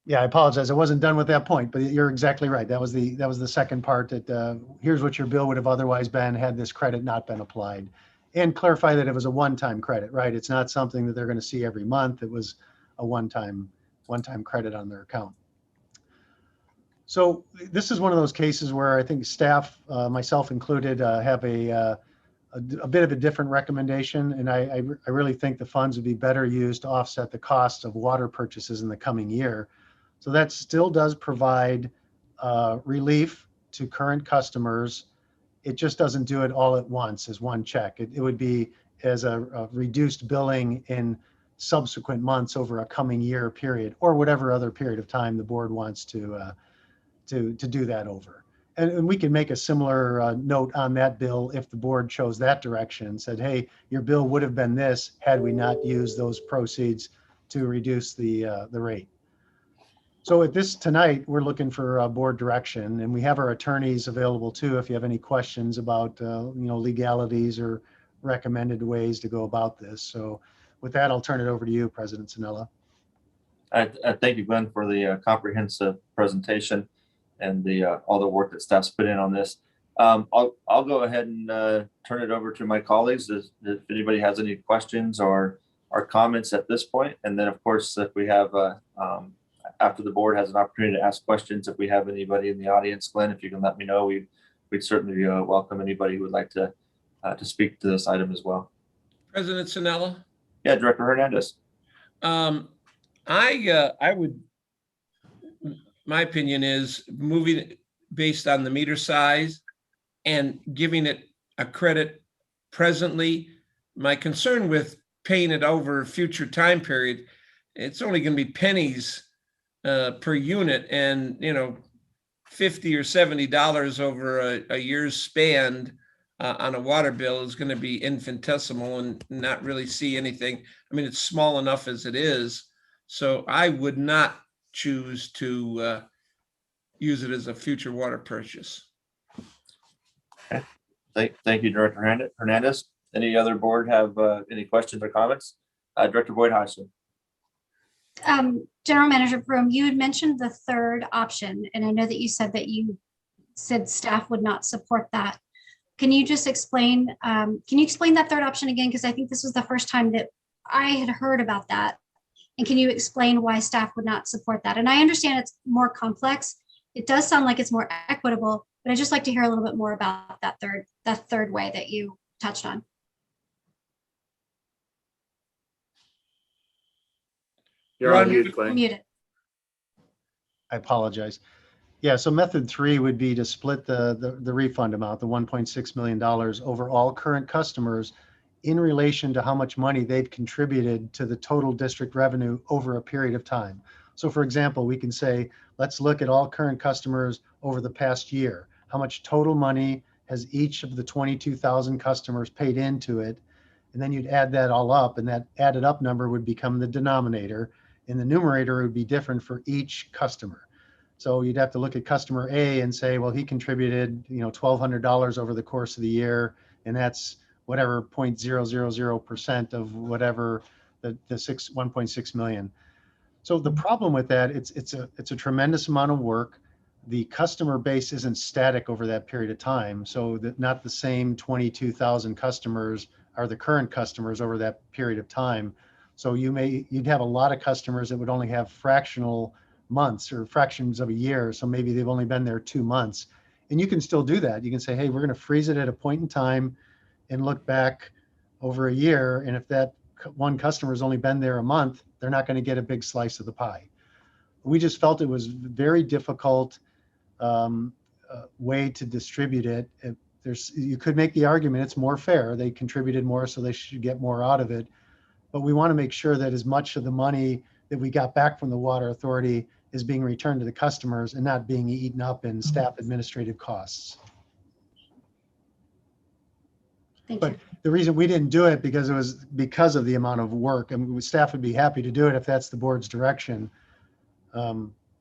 Yeah, I apologize. I wasn't done with that point, but you're exactly right. That was the second part, that here's what your bill would have otherwise been had this credit not been applied. And clarify that it was a one-time credit, right? It's not something that they're going to see every month. It was a one-time credit on their account. So this is one of those cases where I think staff, myself included, have a bit of a different recommendation. And I really think the funds would be better used to offset the cost of water purchases in the coming year. So that still does provide relief to current customers. It just doesn't do it all at once as one check. It would be as a reduced billing in subsequent months over a coming year period, or whatever other period of time the board wants to do that over. And we can make a similar note on that bill if the board chose that direction and said, hey, your bill would have been this had we not used those proceeds to reduce the rate. So at this tonight, we're looking for board direction, and we have our attorneys available too if you have any questions about legalities or recommended ways to go about this. So with that, I'll turn it over to you, President Sanella. Thank you, Glenn, for the comprehensive presentation and all the work that staff's put in on this. I'll go ahead and turn it over to my colleagues if anybody has any questions or comments at this point. And then, of course, if we have after the board has an opportunity to ask questions, if we have anybody in the audience, Glenn, if you can let me know, we'd certainly welcome anybody who would like to speak to this item as well. President Sanella? Yeah, Director Hernandez. I would, my opinion is moving it based on the meter size and giving it a credit presently. My concern with paying it over a future time period, it's only going to be pennies per unit, and $50 or $70 over a year's span on a water bill is going to be infinitesimal and not really see anything. I mean, it's small enough as it is, so I would not choose to use it as a future water purchase. Okay. Thank you, Director Hernandez. Any other board have any questions or comments? Director Boyd Heisler. General Manager Broom, you had mentioned the third option, and I know that you said staff would not support that. Can you just explain, that third option again? Because I think this was the first time that I had heard about that. And can you explain why staff would not support that? And I understand it's more complex. It does sound like it's more equitable, but I'd just like to hear a little bit more about that third way that you touched on. You're on mute, Glenn. Muted. I apologize. Yeah, so method 3 would be to split the refund amount, the $1.6 million, over all current customers in relation to how much money they've contributed to the total district revenue over a period of time. So for example, we can say, let's look at all current customers over the past year. How much total money has each of the 22,000 customers paid into it? And then you'd add that all up, and that added up number would become the denominator, and the numerator would be different for each customer. So you'd have to look at customer A and say, well, he contributed, $1,200 over the course of the year, and that's whatever 0.000% of whatever the 1.6 million. So the problem with that, it's a tremendous amount of work. The customer base isn't static over that period of time, so that not the same 22,000 customers are the current customers over that period of time. So you'd have a lot of customers that would only have fractional months or fractions of a year. So maybe they've only been there 2 months, and you can still do that. You can say, hey, we're going to freeze it at a point in time and look back over a year. And if that one customer has only been there a month, they're not going to get a big slice of the pie. We just felt it was very difficult way to distribute it. You could make the argument it's more fair. They contributed more, so they should get more out of it. But we want to make sure that as much of the money that we got back from the water authority is being returned to the customers and not being eaten up in staff administrative costs. Thank But you. the reason we didn't do it because it was because of the amount of work. I mean, staff would be happy to do it if that's the board's direction.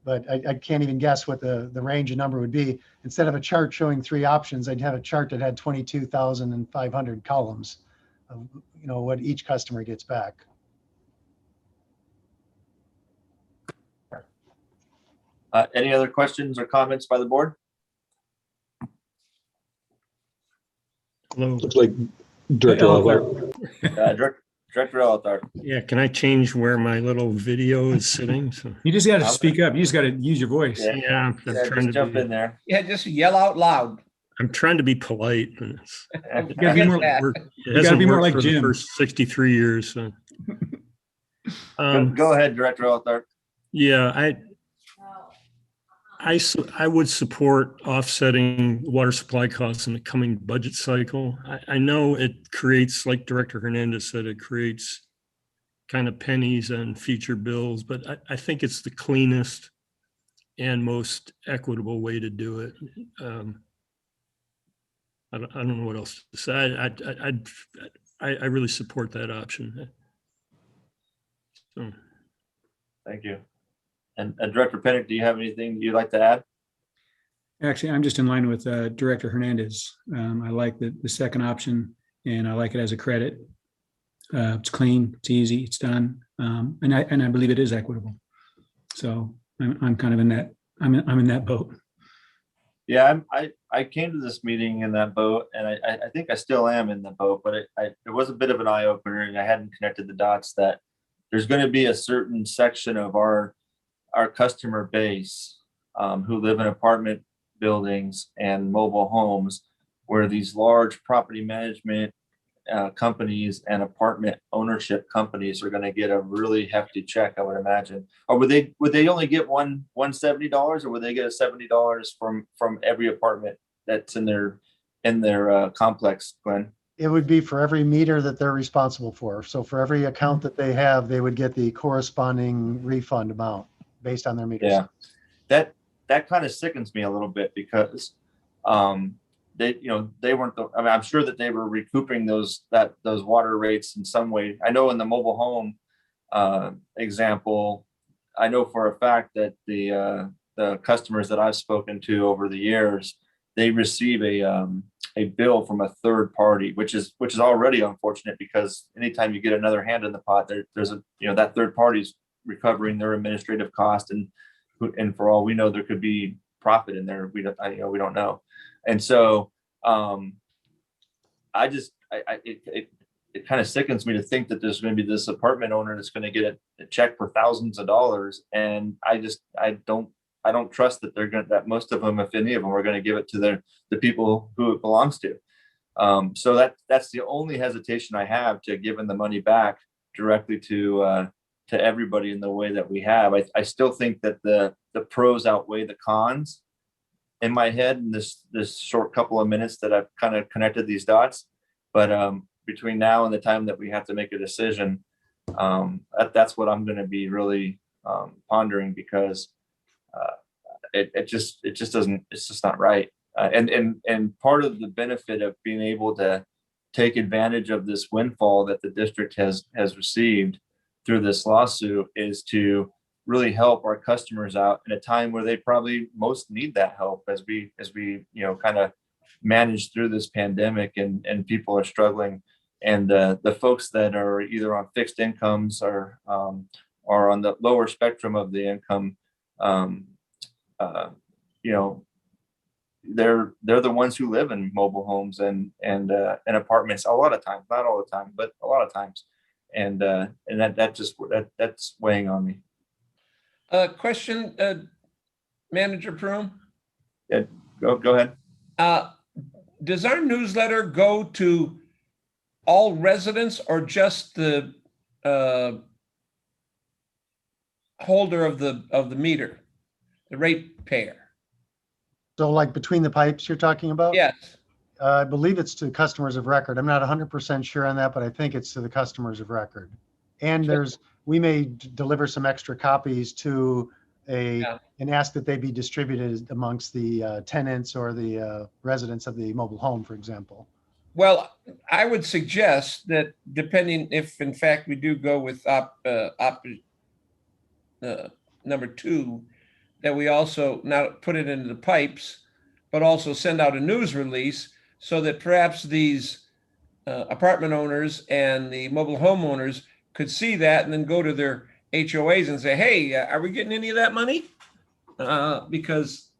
But I can't even guess what the range of number would be. Instead of a chart showing 3 options, I'd have a chart that had 22,500 columns of, you know, what each customer gets back. Any other questions or comments by the board? Hello. Looks like Director Oliver. Director Elthart. Yeah, can I change where my little video is sitting? So, You just got to speak up. You just got to use your voice. Yeah. yeah, I'm Yeah, trying just jump to in there. Yeah, just yell out loud. I'm trying to be polite. And it's, You gotta be more, it gotta hasn't be more worked like for the Jim. first 63 years. So. Go ahead, Director Elthart. Yeah, I would support offsetting water supply costs in the coming budget cycle. I know it creates, like Director Hernandez said, it creates kind of pennies and future bills, but I think it's the cleanest and most equitable way to do it. I don't know what else to say. I really support that option. So. Thank you. And Director Pinnock, do you have anything you'd like to add? Actually, I'm just in line with Director Hernandez. I like the second option, and I like it as a credit. It's clean, it's easy, it's done, and I believe it is equitable. So I'm kind of in that. I'm in that boat. Yeah, I came to this meeting in that boat, and I think I still am in the boat, but it was a bit of an eye opener, and I hadn't connected the dots that there's going to be a certain section of our customer base who live in apartment buildings and mobile homes where these large property management companies and apartment ownership companies are going to get a really hefty check, I would imagine. Or would they only get $170, or would they get a $70 from every apartment that's in their complex, Glenn? It would be for every meter that they're responsible for. So for every account that they have, they would get the corresponding refund amount based on their meters. Yeah, that kind of sickens me a little bit because they weren't I'm sure that they were recouping those water rates in some way. I know in the mobile home example, I know for a fact that the customers that I've spoken to over the years, they receive a bill from a third party, which is already unfortunate because anytime you get another hand in the pot, there's that third party's recovering their administrative cost, and for all we know, there could be profit in there. We don't know. And so it kind of sickens me to think that there's going to be this apartment owner that's going to get a check for thousands of dollars. And I don't trust that most of them, if any of them, are going to give it to the people who it belongs to. So that's the only hesitation I have to giving the money back directly to everybody in the way that we have. I still think that the pros outweigh the cons in my head in this short couple of minutes that I've kind of connected these dots. But between now and the time that we have to make a decision, that's what I'm going to be really pondering, because it's just not right. And part of the benefit of being able to take advantage of this windfall that the district has received through this lawsuit is to really help our customers out in a time where they probably most need that help as we kind of manage through this pandemic and people are struggling. And the folks that are either on fixed incomes or on the lower spectrum of the income, they're the ones who live in mobile homes and apartments a lot of times, not all the time, but a lot of times. And that's weighing on me. Question, Manager Prum? Yeah, go ahead. Does our newsletter go to all residents or just the holder of the meter, the ratepayer? So like between the pipes you're talking about? Yes. I believe it's to customers of record. I'm not 100% sure on that, but I think it's to the customers of record. And we may deliver some extra copies to Yeah. and ask that they be distributed amongst the tenants or the residents of the mobile home, for example. Well, I would suggest that depending if in fact we do go with number 2, that we also not put it into the pipes, but also send out a news release so that perhaps these apartment owners and the mobile homeowners could see that and then go to their HOAs and say, hey, are we getting any of that money? Because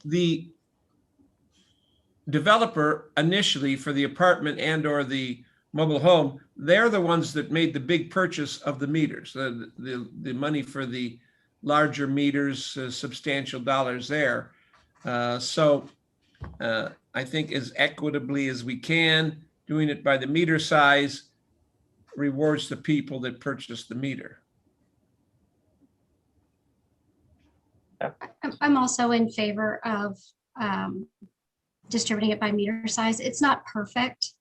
the developer initially for the apartment and or the mobile home, they're the ones that made the big purchase of the meters, the money for the larger meters, substantial dollars there. So I think as equitably as we can, doing it by the meter size rewards the people that purchase the meter. I'm also in favor of distributing it by meter size. It's not perfect.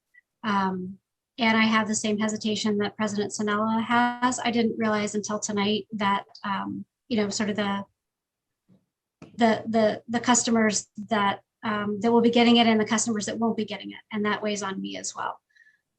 And I have the same hesitation that President Sanella has. I didn't realize until tonight that, sort of the customers that will be getting it and the customers that won't be getting it. And that weighs on me as well.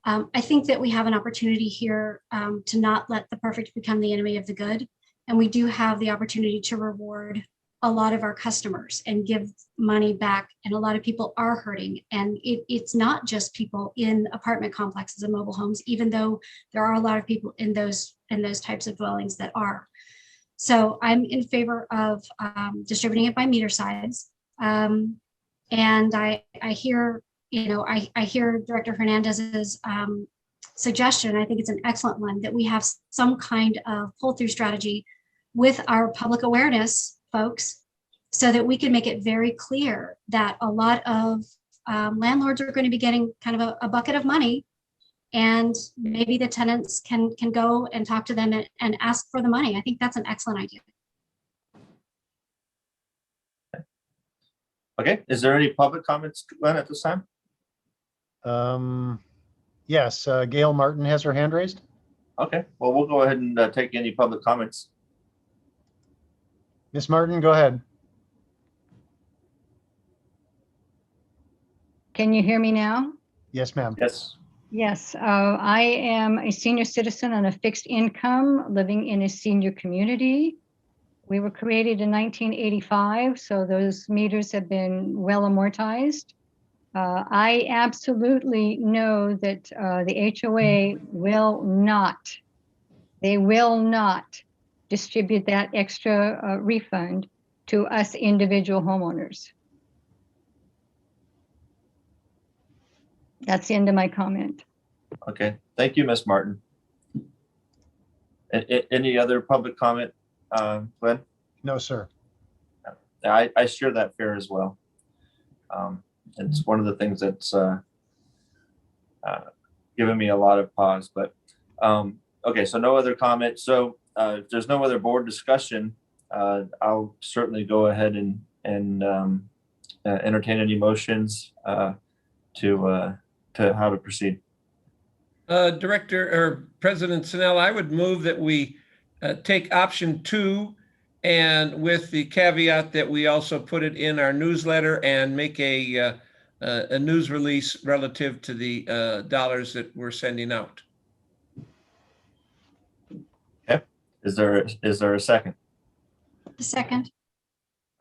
I think that we have an opportunity here to not let the perfect become the enemy of the good. And we do have the opportunity to reward a lot of our customers and give money back. And a lot of people are hurting. And it's not just people in apartment complexes and mobile homes, even though there are a lot of people in those types of dwellings that are. So I'm in favor of distributing it by meter size. And I hear, I hear Director Hernandez's suggestion. I think it's an excellent one that we have some kind of pull-through strategy with our public awareness folks so that we can make it very clear that a lot of landlords are going to be getting kind of a bucket of money, and maybe the tenants can go and talk to them and ask for the money. I think that's an excellent idea. Okay, is there any public comments, Glenn, at this time? Yes, Gail Martin has her hand raised. Okay, well, we'll go ahead and take any public comments. Ms. Martin, go ahead. Can you hear me now? Yes, ma'am. Yes. Yes, I am a senior citizen on a fixed income living in a senior community. We were created in 1985, so those meters have been well amortized. I absolutely know that the HOA will not distribute that extra refund to us individual homeowners. That's the end of my comment. Okay, thank you, Ms. Martin. Any other public comment, Glenn? No, sir. I share that fear as well. It's one of the things that's given me a lot of pause, but okay, so no other comment. So if there's no other board discussion, I'll certainly go ahead and entertain any motions to how to proceed. Director or President Sanella, I would move that we take option 2, and with the caveat that we also put it in our newsletter and make a news release relative to the dollars that we're sending out. Okay, is there a second? A second.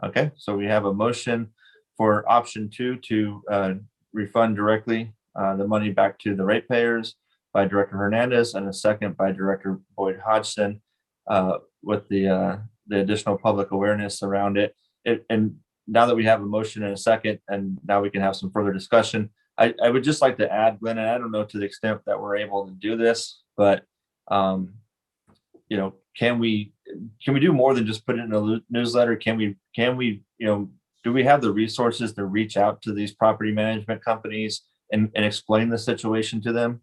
Okay, so we have a motion for option 2 to refund directly the money back to the ratepayers by Director Hernandez, and a second by Director Boyd Hodgson with the additional public awareness around it. And now that we have a motion and a second, and now we can have some further discussion, I would just like to add, Glenn, and I don't know to the extent that we're able to do this, but can we do more than just put it in a newsletter? Can we do we have the resources to reach out to these property management companies and explain the situation to them?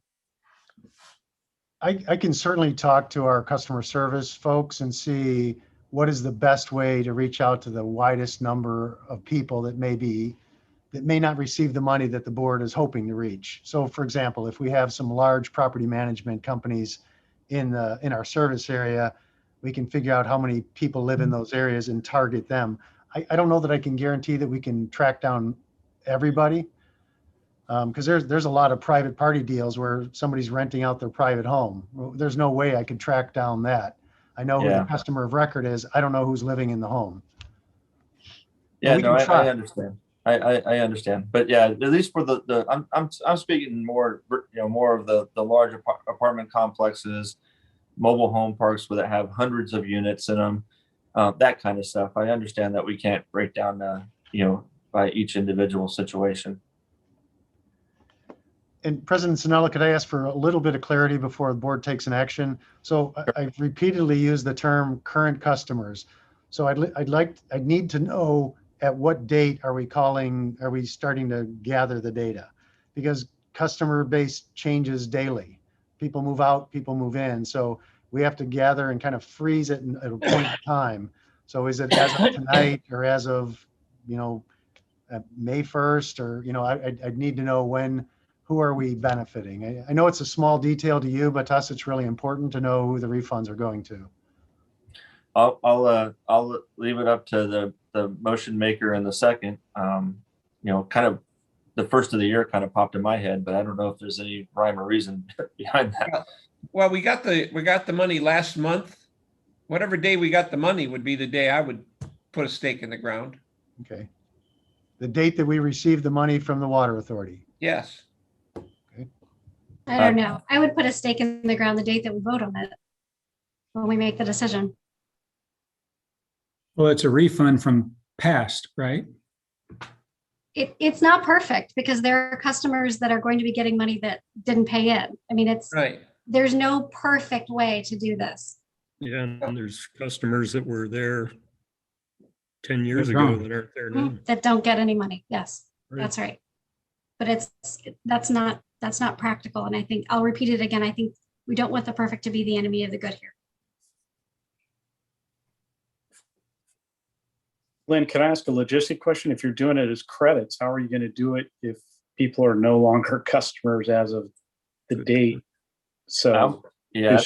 I can certainly talk to our customer service folks and see what is the best way to reach out to the widest number of people that may not receive the money that the board is hoping to reach. So for example, if we have some large property management companies in our service area, we can figure out how many people live in those areas and target them. I don't know that I can guarantee that we can track down everybody, because there's a lot of private party deals where somebody's renting out their private home. Well, there's no way I could track down that. I know who the Yeah. customer of record is. I don't know who's living in the home. Yeah, we no, can I try. understand. I understand, but yeah, at least for I'm speaking more, more of the large apartment complexes, mobile home parks where that have hundreds of units in them, that kind of stuff. I understand that we can't break down, by each individual situation. And President Sinella, could I ask for a little bit of clarity before the board takes an action? So I've repeatedly used the term current customers. So I'd need to know at what date are we starting to gather the data? Because customer base changes daily. People move out, people move in. So we have to gather and kind of freeze it at a point in time. So is it as of tonight or as of, May 1st, or, I'd need to know who are we benefiting? I know it's a small detail to you, but to us, it's really important to know who the refunds are going to. I'll leave it up to the motion maker and the second. Kind of the first of the year kind of popped in my head, but I don't know if there's any rhyme or reason behind that. Well, we got the money last month. Whatever day we got the money would be the day I would put a stake in the ground. Okay. The date that we received the money from the Water Authority. Yes. I don't know. I would put a stake in the ground the date that we vote on it, when we make the decision. Well, it's a refund from past, right? It's not perfect because there are customers that are going to be getting money that didn't pay in. I mean, Right. There's no perfect way to do this. Yeah, and there's customers that were there 10 years They're ago gone. that aren't there now. That don't get any money. Yes, Right. that's right. But that's not practical. And I think I'll repeat it again. I think we don't want the perfect to be the enemy of the good here. Lynn, can I ask a logistic question? If you're doing it as credits, how are you going to do it if people are no longer customers as of the date? So Yeah,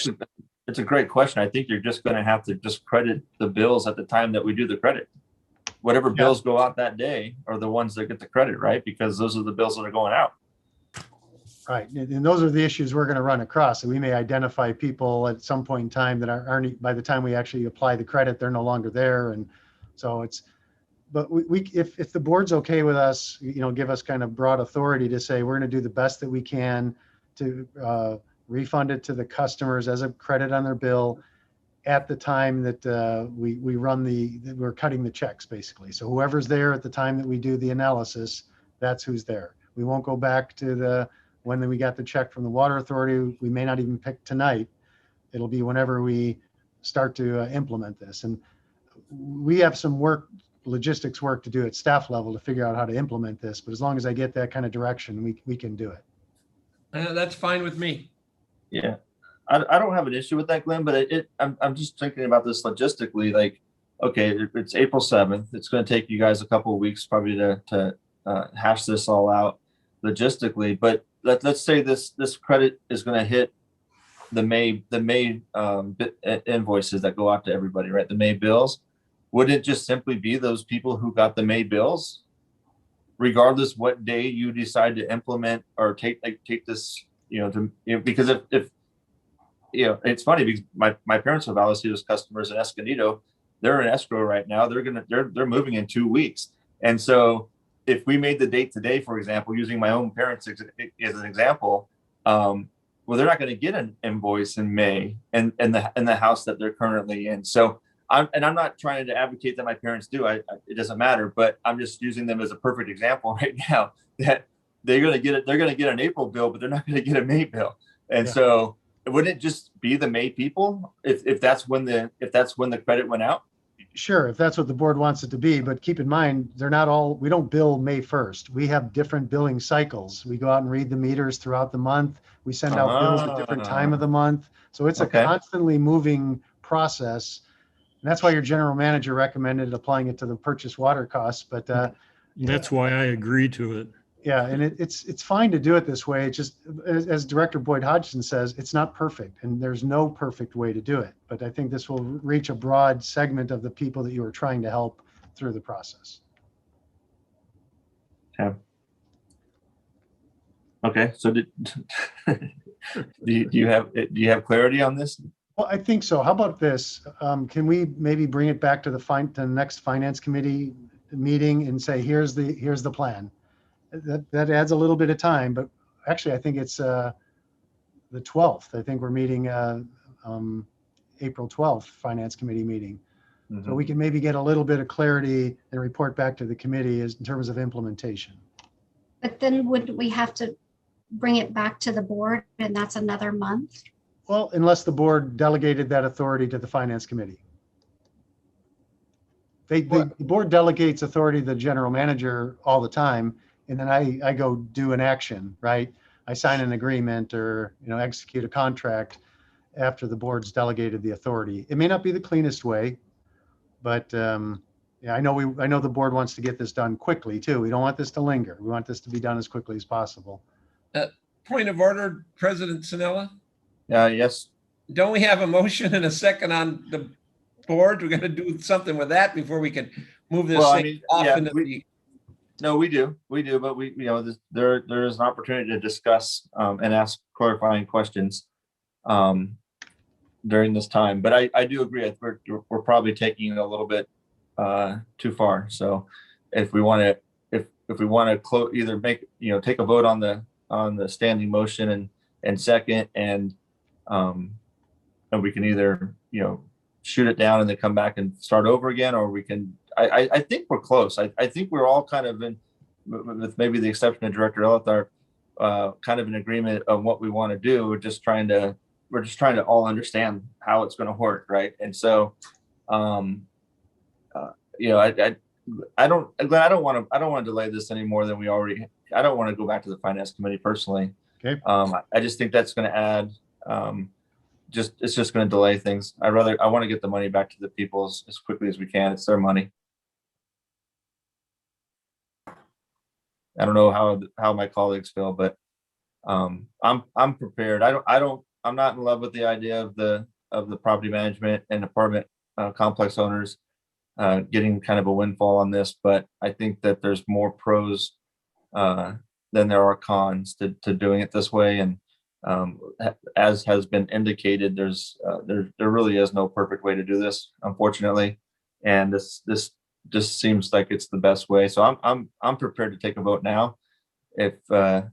it's a great question. I think you're just going to have to just credit the bills at the time that we do the credit. Whatever bills go out that day are the ones that get the credit, right? Because those are the bills that are going out. Right. And those are the issues we're going to run across. So we may identify people at some point in time that aren't, by the time we actually apply the credit, they're no longer there. And so but if the board's okay with us, give us kind of broad authority to say, we're going to do the best that we can to refund it to the customers as a credit on their bill at the time that we're cutting the checks, basically. So whoever's there at the time that we do the analysis, that's who's there. We won't go back to when we got the check from the Water Authority. We may not even pick tonight. It'll be whenever we start to implement this. And we have some logistics work to do at staff level to figure out how to implement this. But as long as I get that kind of direction, we can do it. That's fine with me. Yeah, I don't have an issue with that, Glenn, but I'm just thinking about this logistically. Like, okay, it's April 7th. It's going to take you guys a couple of weeks probably to hash this all out logistically. But let's say this credit is going to hit the May invoices that go out to everybody, right? The May bills. Would it just simply be those people who got the May bills, regardless what day you decide to implement or take this, because if it's funny because my parents are Vallecitos customers in Escondido. They're in escrow right now. They're moving in 2 weeks. And so if we made the date today, for example, using my own parents as an example, well, they're not going to get an invoice in May in the house that they're currently in. So I'm not trying to advocate that my parents do. It doesn't matter, but I'm just using them as a perfect example right now that they're going to get it. They're going to get an April bill, but they're not going to get a May bill. And so wouldn't it just be the May people if that's when the credit went out? Sure, if that's what the board wants it to be, but keep in mind, they're not all, we don't bill May 1st. We have different billing cycles. We go out and read the meters throughout the month. We send out bills at different time of the month. So it's a Okay. constantly moving process. And that's why your general manager recommended applying it to the purchase water costs. But That's why I agree to it. yeah, and it's fine to do it this way. It's just, as Director Boyd Hodgson says, it's not perfect, and there's no perfect way to do it. But I think this will reach a broad segment of the people that you are trying to help through the process. Okay, so do you have clarity on this? Well, I think so. How about this? Can we maybe bring it back to the next finance committee meeting and say, here's the plan? That adds a little bit of time, but actually I think it's the 12th. I think we're meeting April 12th, finance committee meeting. So we can maybe get a little bit of clarity and report back to the committee in terms of implementation. But then would we have to bring it back to the board, and that's another month? Well, unless the board delegated that authority to the finance committee. The board delegates authority to the general manager all the time, and then I go do an action, right? I sign an agreement or, execute a contract after the board's delegated the authority. It may not be the cleanest way, but yeah, I know the board wants to get this done quickly too. We don't want this to linger. We want this to be done as quickly as possible. Point of order, President Sinella? Yes. Don't we have a motion and a second on the board? We're going to do something with that before we can move this Well, I thing mean, off yeah, into the. No, we do, but there is an opportunity to discuss and ask clarifying questions during this time. But I do agree, we're probably taking it a little bit too far. So if we want to either take a vote on the standing motion and second, and we can either shoot it down and then come back and start over again, or we can. I think we're close. I think we're all kind of with maybe the exception of Director Elithar, kind of in agreement of what we want to do. We're just trying to all understand how it's going to work, right? And so, I don't want to delay this any more than we already. I don't want to go back to the finance committee personally. Okay. I just think that's going to add. It's just going to delay things. I want to get the money back to the people as quickly as we can. It's their money. I don't know how my colleagues feel, but I'm prepared. I'm not in love with the idea of the property management and apartment complex owners getting kind of a windfall on this, but I think that there's more pros than there are cons to doing it this way. And as has been indicated, there really is no perfect way to do this, unfortunately, and this just seems like it's the best way. So I'm prepared to take a vote now, if the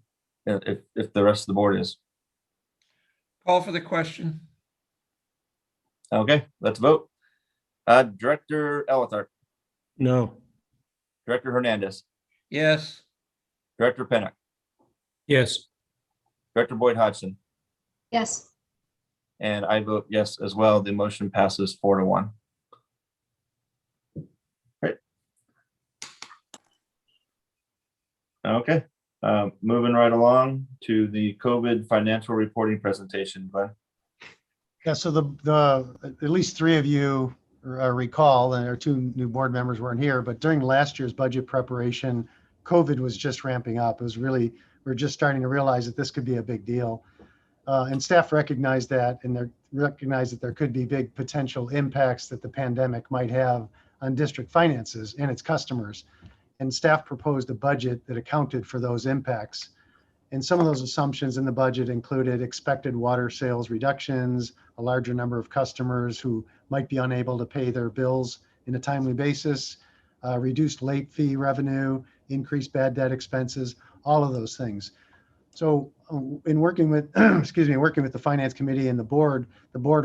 rest of the board is. Call for the question. Okay, let's vote. Director Elithar, No. Director Hernandez, Yes. Director Pennock, Yes. Director Boyd Hodgson, Yes. and I vote yes as well. The motion passes 4-1. Great. Okay, moving right along to the COVID financial reporting presentation, Glenn. Yeah, so at least three of you recall, and our two new board members weren't here, but during last year's budget preparation, COVID was just ramping up. It was really, we're just starting to realize that this could be a big deal. And staff recognized that, and they recognized that there could be big potential impacts that the pandemic might have on district finances and its customers. And staff proposed a budget that accounted for those impacts. And some of those assumptions in the budget included expected water sales reductions, a larger number of customers who might be unable to pay their bills in a timely basis, reduced late fee revenue, increased bad debt expenses, all of those things. So in working with, working with the finance committee and the board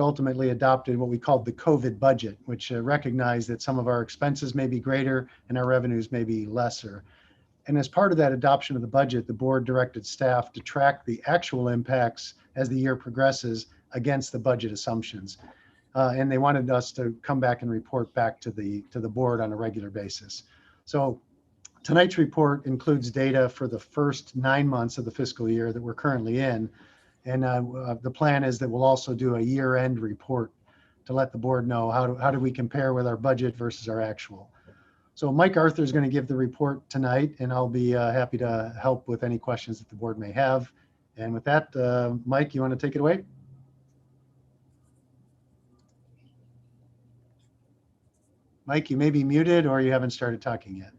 ultimately adopted what we called the COVID budget, which recognized that some of our expenses may be greater and our revenues may be lesser. And as part of that adoption of the budget, the board directed staff to track the actual impacts as the year progresses against the budget assumptions. and they wanted us to come back and report back to the board on a regular basis. So tonight's report includes data for the first 9 months of the fiscal year that we're currently in. And the plan is that we'll also do a year-end report to let the board know how do we compare with our budget versus our actual. So Mike Arthur is going to give the report tonight, and I'll be happy to help with any questions that the board may have. And with that, Mike, you want to take it away? Mike, you may be muted or you haven't started talking yet.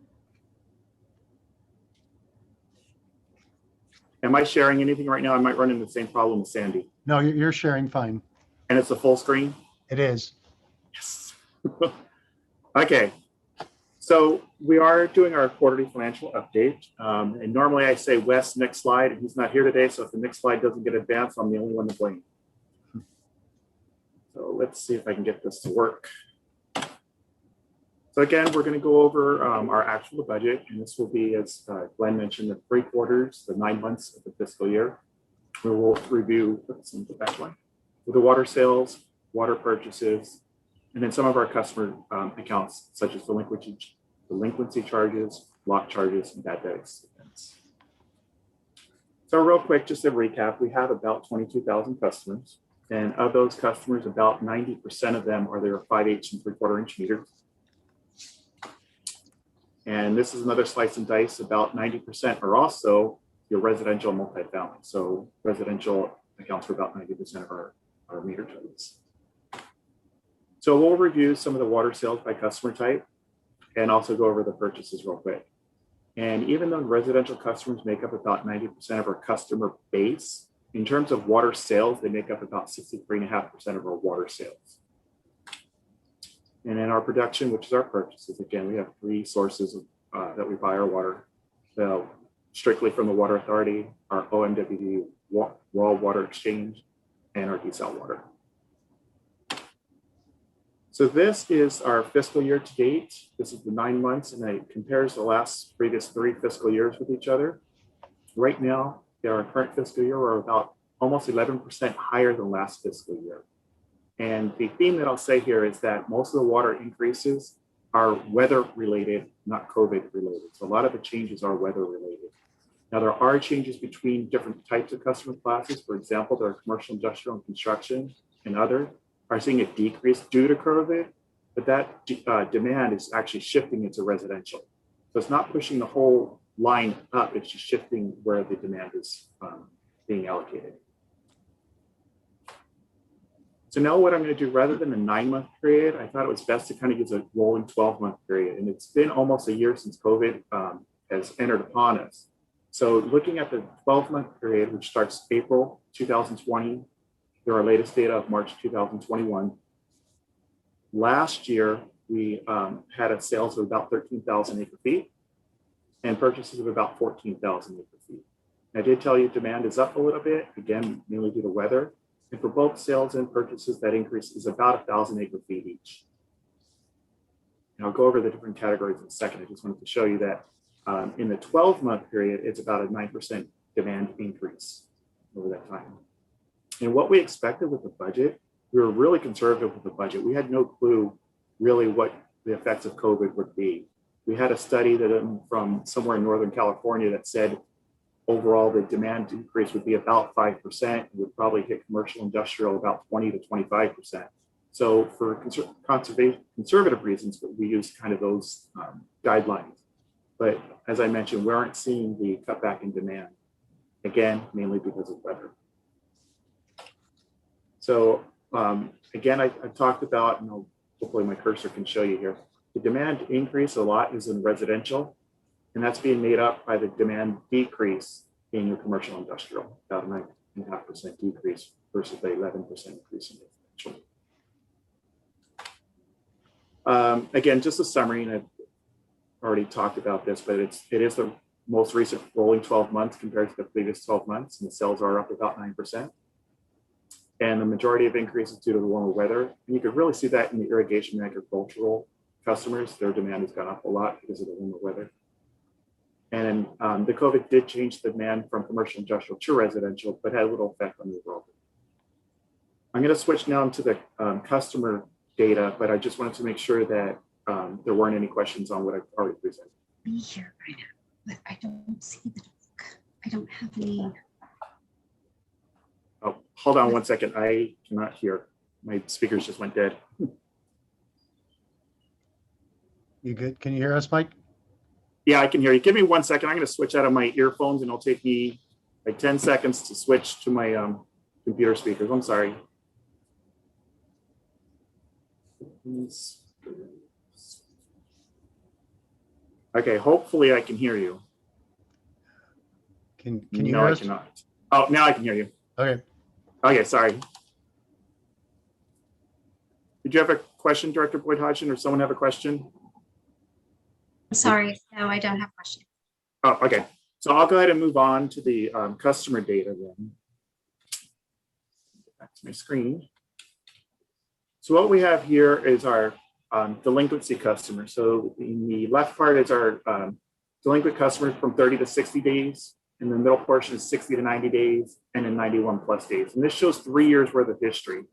Am I sharing anything right now? I might run into the same problem with Sandy. No, you're sharing fine. And it's a full screen? It is. Yes. Okay. So we are doing our quarterly financial update. And normally I say, Wes, next slide. And he's not here today. So if the next slide doesn't get advanced, I'm the only one to blame. So let's see if I can get this to work. So again, we're going to go over our actual budget, and this will be, as Glenn mentioned, the 3 quarters, the 9 months of the fiscal year. We will review the back one with the water sales, water purchases, and then some of our customer accounts, such as delinquency charges, lock charges, and bad debt expense. So real quick, just a recap, we have about 22,000 customers, and of those customers, about 90% of them are their 5/8 and 3/4 inch meters. And this is another slice and dice. About 90% are also your residential multifamily. So residential accounts for about 90% of our meter types. So we'll review some of the water sales by customer type and also go over the purchases real quick. And even though residential customers make up about 90% of our customer base, in terms of water sales, they make up about 63.5% of our water sales. And in our production, which is our purchases, again, we have 3 sources of, that we buy our water. So strictly from the Water Authority, our OMWD Raw Water Exchange, and our desal water. So this is our fiscal year to date. This is the 9 months, and it compares the previous 3 fiscal years with each other. Right now, in our current fiscal year, we're about almost 11% higher than last fiscal year. And the theme that I'll say here is that most of the water increases are weather related, not COVID related. So a lot of the changes are weather related. Now there are changes between different types of customer classes. For example, there are commercial, industrial, and construction, and others are seeing a decrease due to COVID, but that demand is actually shifting into residential. So it's not pushing the whole line up, it's just shifting where the demand is being allocated. So now what I'm going to do, rather than a 9-month period, I thought it was best to kind of use a rolling 12-month period. And it's been almost a year since COVID has entered upon us. So looking at the 12-month period, which starts April 2020, through our latest data of March 2021. Last year, we had a sales of about 13,000 acre feet and purchases of about 14,000 acre feet. I did tell you demand is up a little bit, again, mainly due to weather. And for both sales and purchases, that increase is about 1,000 acre feet each. And I'll go over the different categories in a second. I just wanted to show you that in the 12-month period, it's about a 9% demand increase over that time. And what we expected with the budget, we were really conservative with the budget. We had no clue really what the effects of COVID would be. We had a study that from somewhere in Northern California that said overall the demand increase would be about 5%. It would probably hit commercial industrial about 20 to 25%. So for conservative reasons, we used kind of those guidelines. But as I mentioned, we aren't seeing the cutback in demand, again, mainly because of weather. So again, I've talked about, and hopefully my cursor can show you here, the demand increase a lot is in residential, and that's being made up by the demand decrease in your commercial industrial, about a 9.5% decrease versus the 11% increase in residential. Again, just a summary, and I've already talked about this, but it is the most recent rolling 12 months compared to the previous 12 months, and the sales are up about 9%. And the majority of increases due to the warmer weather. And you could really see that in the irrigation and agricultural customers. Their demand has gone up a lot because of the warmer weather. And the COVID did change the demand from commercial industrial to residential, but had a little effect on the overall. I'm going to switch now to the customer data, but I just wanted to make sure that there weren't any questions on what I've already presented. Be here right now, but I don't see the doc. I don't have any. Oh, hold on one second. I cannot hear. My speakers just went dead. You good? Can you hear us, Mike? Yeah, I can hear you. Give me 1 second. I'm going to switch out of my earphones, and it'll take me like 10 seconds to switch to my computer speakers. I'm sorry. Okay, hopefully I can hear you. Can you No, hear I us? cannot. Oh, now I can hear you. Okay. Okay, sorry. Did you have a question, Director Boyd Hodgson, or someone have a question? I'm sorry. No, I don't have questions. Oh, okay. So I'll go ahead and move on to the customer data then. Back to my screen. So what we have here is our delinquency customers. So in the left part is our delinquent customers from 30 to 60 days. And the middle portion is 60 to 90 days and then 91 plus days. And this shows 3 years worth of history.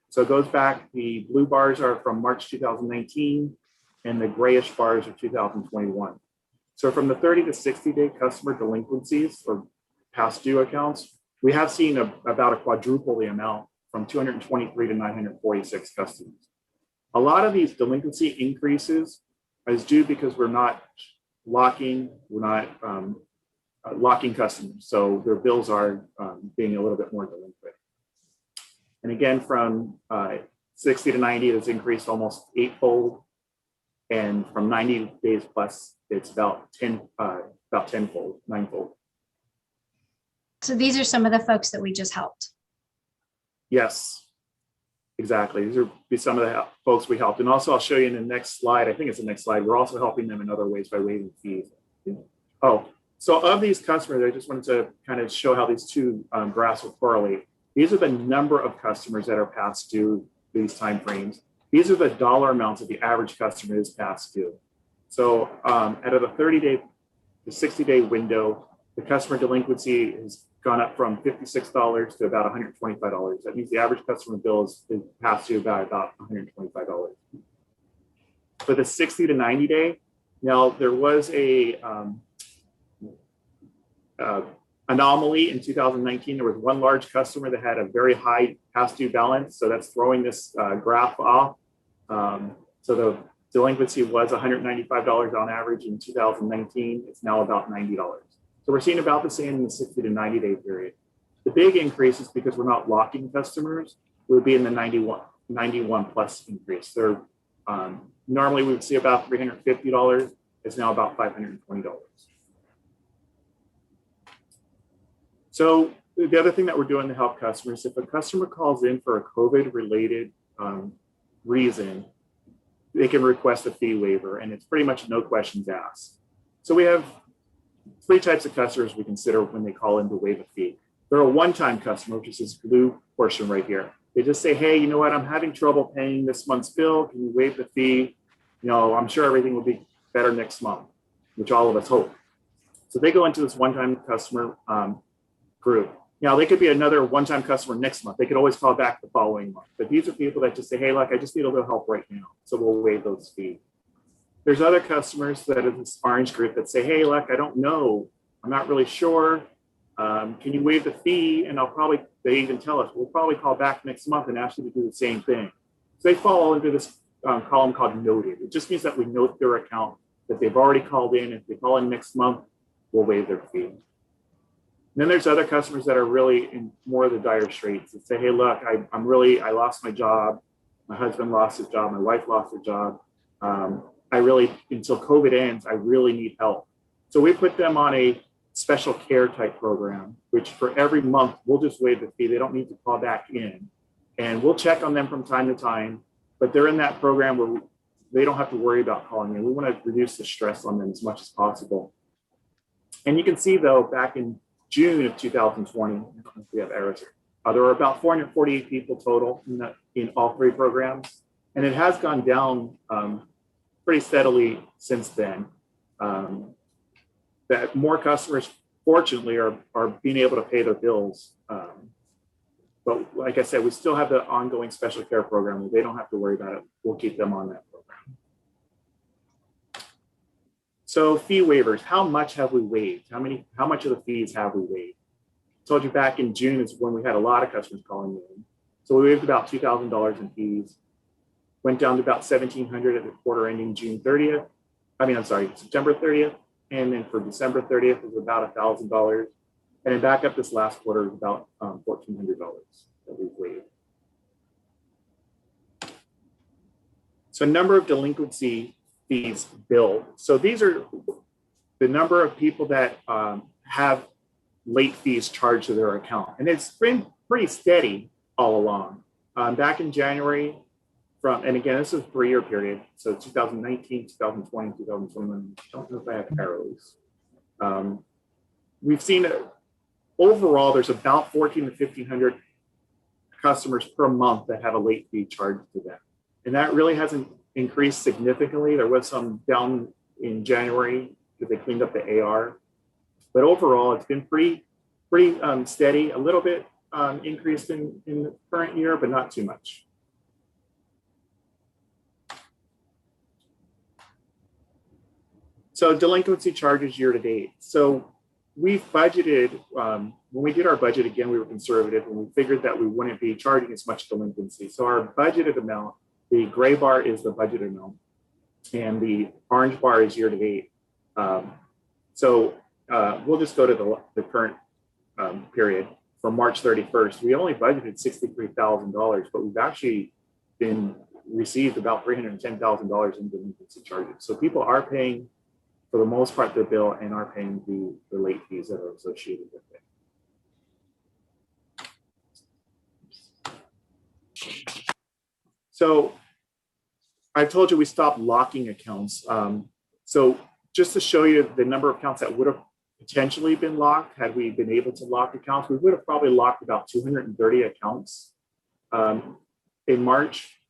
So it goes back, the blue bars are from March 2019 and the grayish bars are 2021. So from the 30 to 60 day customer delinquencies or past due accounts, we have seen about a quadruple the amount from 223 to 946 customers. A lot of these delinquency increases is due because we're not locking customers. So their bills are being a little bit more delinquent. And again, from 60 to 90, it's increased almost 8-fold. And from 90 days plus, it's about 10-fold, 9-fold. So these are some of the folks that we just helped. Yes, exactly. These are some of the folks we helped. And also I'll show you in the next slide. I think it's the next slide. We're also helping them in other ways by waiving fees. Oh, so of these customers, I just wanted to kind of show how these two graphs will correlate. These are the number of customers that are past due these timeframes. These are the dollar amounts that the average customer is past due. So out of the 30-day to 60-day window, the customer delinquency has gone up from $56 to about $125. That means the average customer bill is past due by about $125. For the 60 to 90 day, now there was a anomaly in 2019. There was one large customer that had a very high past due balance. So that's throwing this graph off. So the delinquency was $195 on average in 2019. It's now about $90. So we're seeing about the same in the 60 to 90 day period. The big increase is because we're not locking customers, would be in the 91 plus increase. They're, normally we would see about $350. It's now about $520. So the other thing that we're doing to help customers, if a customer calls in for a COVID related reason, they can request a fee waiver, and it's pretty much no questions asked. So we have 3 types of customers we consider when they call in to waive a fee. They're a one-time customer, which is this blue portion right here. They just say, hey, you know what, I'm having trouble paying this month's bill. Can you waive the fee? You know, I'm sure everything will be better next month, which all of us hope. So they go into this one-time customer group. Now, they could be another one-time customer next month. They could always call back the following month. But these are people that just say, hey, look, I just need a little help right now. So we'll waive those fees. There's other customers that are this orange group that say, hey, look, I don't know. I'm not really sure. Can you waive the fee? And they even tell us, we'll probably call back next month and ask you to do the same thing. So they fall into this column called noted. It just means that we note their account, that they've already called in. If they call in next month, we'll waive their fee. And then there's other customers that are really in more of the dire straits that say, hey, look, I lost my job. My husband lost his job. My wife lost her job. Until COVID ends, I really need help. So we put them on a special care type program, which for every month, we'll just waive the fee. They don't need to call back in. And we'll check on them from time to time, but they're in that program where they don't have to worry about calling in. We want to reduce the stress on them as much as possible. And you can see though, back in June of 2020, we have errors here. There were about 448 people total in all 3 programs. And it has gone down pretty steadily since then. That more customers, fortunately, are being able to pay their bills. But But like I said, we still have the ongoing special care program. They don't have to worry about it. We'll keep them on that program. So fee waivers, how much have we waived? How much of the fees have we waived? I told you back in June is when we had a lot of customers calling in. So we waived about $2,000 in fees, went down to about $1,700 at the quarter ending June 30th. September 30th. And then for December 30th, it was about $1,000. And then back up this last quarter is about $1,400 that we've waived. So number of delinquency fees billed. So these are the number of people that have late fees charged to their account. And it's been pretty steady all along. Back in January, and again, this is a 3-year period. So 2019, 2020, 2021, I don't know if I have arrows. We've seen overall, there's about 1,400 to 1,500 customers per month that have a late fee charged to them. And that really hasn't increased significantly. There was some down in January because they cleaned up the AR. But overall, it's been pretty steady, a little bit increased in the current year, but not too much. So delinquency charges year to date. So we've budgeted, when we did our budget, again, we were conservative and we figured that we wouldn't be charging as much delinquency. So our budgeted amount, the gray bar is the budget amount and the orange bar is year to date. We'll just go to the current period from March 31st. We only budgeted $63,000, but we've actually received about $310,000 in delinquency charges. So people are paying, for the most part, their bill and are paying the late fees that are associated with it. So I told you we stopped locking accounts. So just to show you the number of accounts that would have potentially been locked had we been able to lock accounts, we would have probably locked about 230 accounts in March,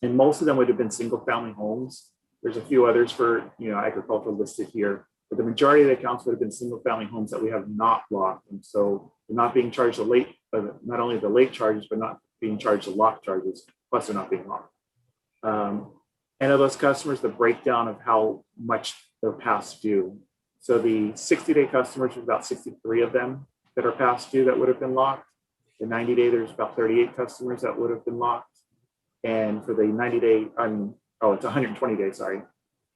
and most of them would have been single-family homes. There's a few others for agricultural listed here, but the majority of the accounts would have been single-family homes that we have not locked, and so they're not being charged not only the late charges, but not being charged the lock charges. Plus, they're not being locked. And of those customers, the breakdown of how much they're past due. So the 60-day customers, there's about 63 of them that are past due that would have been locked. The 90-day, there's about 38 customers that would have been locked. And for the 90-day, it's 120 days, sorry.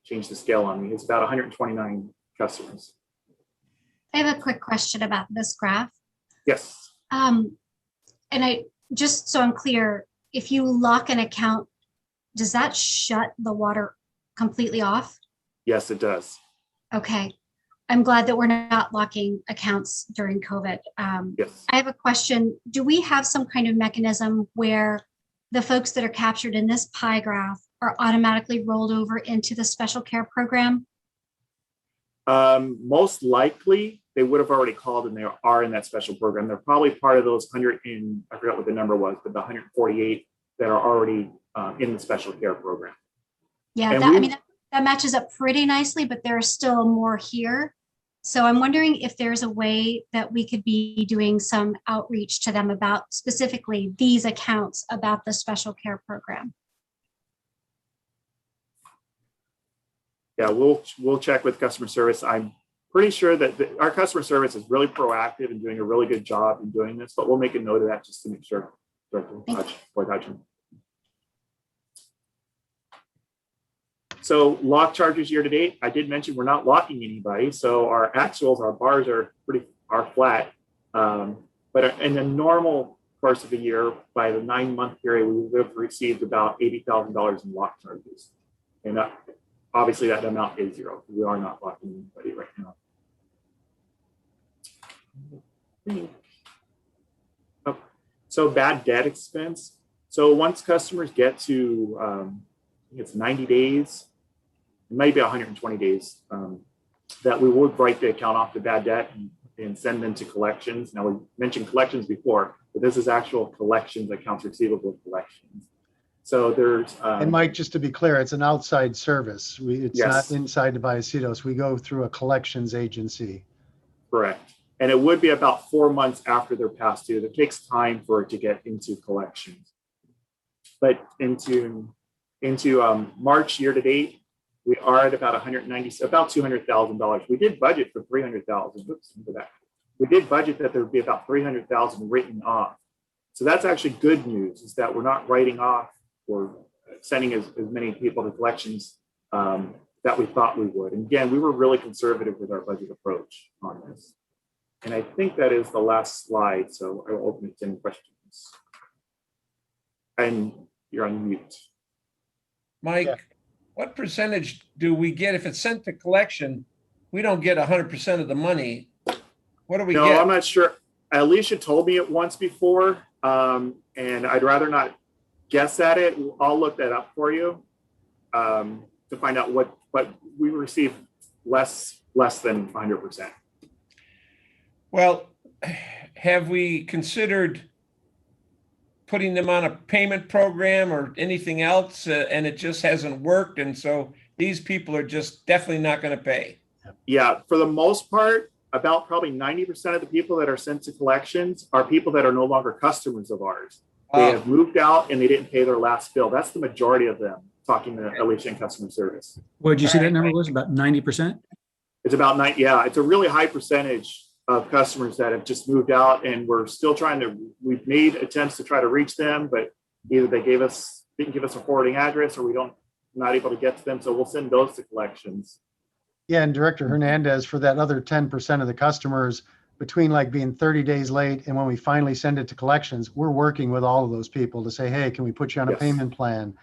Changed the scale on me. It's about 129 customers. I have a quick question about this graph. Yes. And just so I'm clear, if you lock an account, does that shut the water completely off? Yes, it does. Okay. I'm glad that we're not locking accounts during COVID. Yes. I have a question. Do we have some kind of mechanism where the folks that are captured in this pie graph are automatically rolled over into the special care program? Most likely, they would have already called and they are in that special program. They're probably part of those I forgot what the number was, but the 148 that are already in the special care program. Yeah, that matches up pretty nicely, but there are still more here. So I'm wondering if there's a way that we could be doing some outreach to them about specifically these accounts about the special care program. Yeah, we'll check with customer service. I'm pretty sure that our customer service is really proactive and doing a really good job in doing this, but we'll make a note of that just to make sure. So lock charges year to date, I did mention we're not locking anybody. So our actuals, our bars are flat. But in the normal course of the year, by the 9-month period, we would have received about $80,000 in lock charges. And obviously that amount is zero. We are not locking anybody right now. So bad debt expense. So once customers get to, I think it's 90 days, maybe 120 days, that we would write the account off to bad debt and send them to collections. Now, we mentioned collections before, but this is actual collections, accounts receivable collections. So there's... and Mike, just to be clear, it's an outside service. It's not inside the Vallecitos. We go through a collections agency. Correct. And it would be about 4 months after they're past due. It takes time for it to get into collections. But into March year to date, we are at about about $200,000. We did budget for 300,000. Oops, into that. We did budget that there would be about 300,000 written off. So that's actually good news, is that we're not writing off or sending as many people to collections that we thought we would. And again, we were really conservative with our budget approach on this. And I think that is the last slide. So I will open it to any questions. And you're on mute. Mike, Yeah. what percentage do we get if it's sent to collection? We don't get 100% of the money. What do we No, get? I'm not sure. Alicia told me it once before, and I'd rather not guess at it. I'll look that up for you to find out what we receive less than 100%. Well, have we considered putting them on a payment program or anything else, and it just hasn't worked? And so these people are just definitely not going to pay. Yeah, for the most part, about probably 90% of the people that are sent to collections are people that are no longer customers of ours. They have moved out and they didn't pay their last bill. That's the majority of them, talking to Alicia in customer service. What did you say that number was? About 90%? It's about 9. Yeah, it's a really high percentage of customers that have just moved out, and we're still we've made attempts to try to reach them, but either they didn't give us a forwarding address, or not able to get to them. So we'll send those to collections. Yeah, and Director Hernandez, for that other 10% of the customers, between like being 30 days late and when we finally send it to collections, we're working with all of those people to say, hey, can we put you on a payment plan?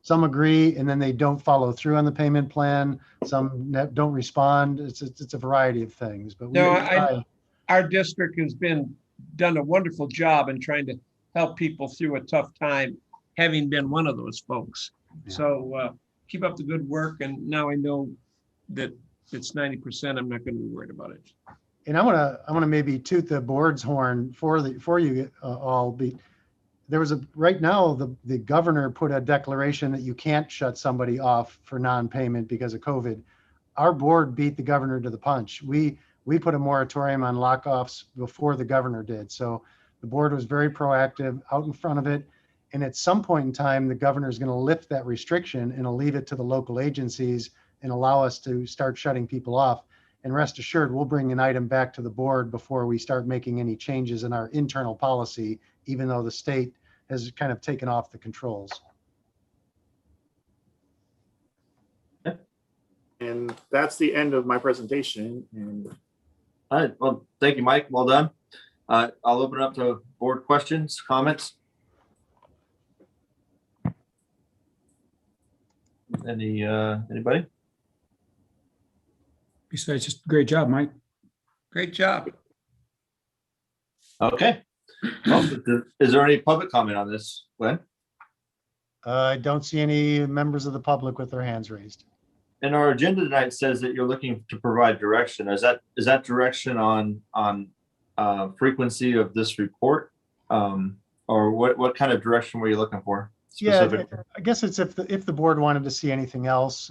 Some agree, and then they don't follow through on the payment plan. Some don't respond. It's a variety of things. But our district has done a wonderful job in trying to help people through a tough time, having been one of those folks. Yeah. So keep up the good work. And now I know that it's 90%. I'm not going to be worried about it. And I want to maybe toot the board's horn for you all. Right now, the governor put a declaration that you can't shut somebody off for non-payment because of COVID. Our board beat the governor to the punch. We put a moratorium on lockoffs before the governor did. So the board was very proactive, out in front of it. And at some point in time, the governor is going to lift that restriction and leave it to the local agencies and allow us to start shutting people off. And rest assured, we'll bring an item back to the board before we start making any changes in our internal policy, even though the state has kind of taken off the controls. And that's the end of my presentation. And all right, well, thank you, Mike. Well done. I'll open it up to board questions, comments. Anybody? Besides, just great job, Mike. Great job. Okay. Well, is there any public comment on this, Glenn? I don't see any members of the public with their hands raised. And our agenda tonight says that you're looking to provide direction. Is that direction on frequency of this report, or what kind of direction were you looking for? Yeah, I guess it's if the board wanted to see anything else,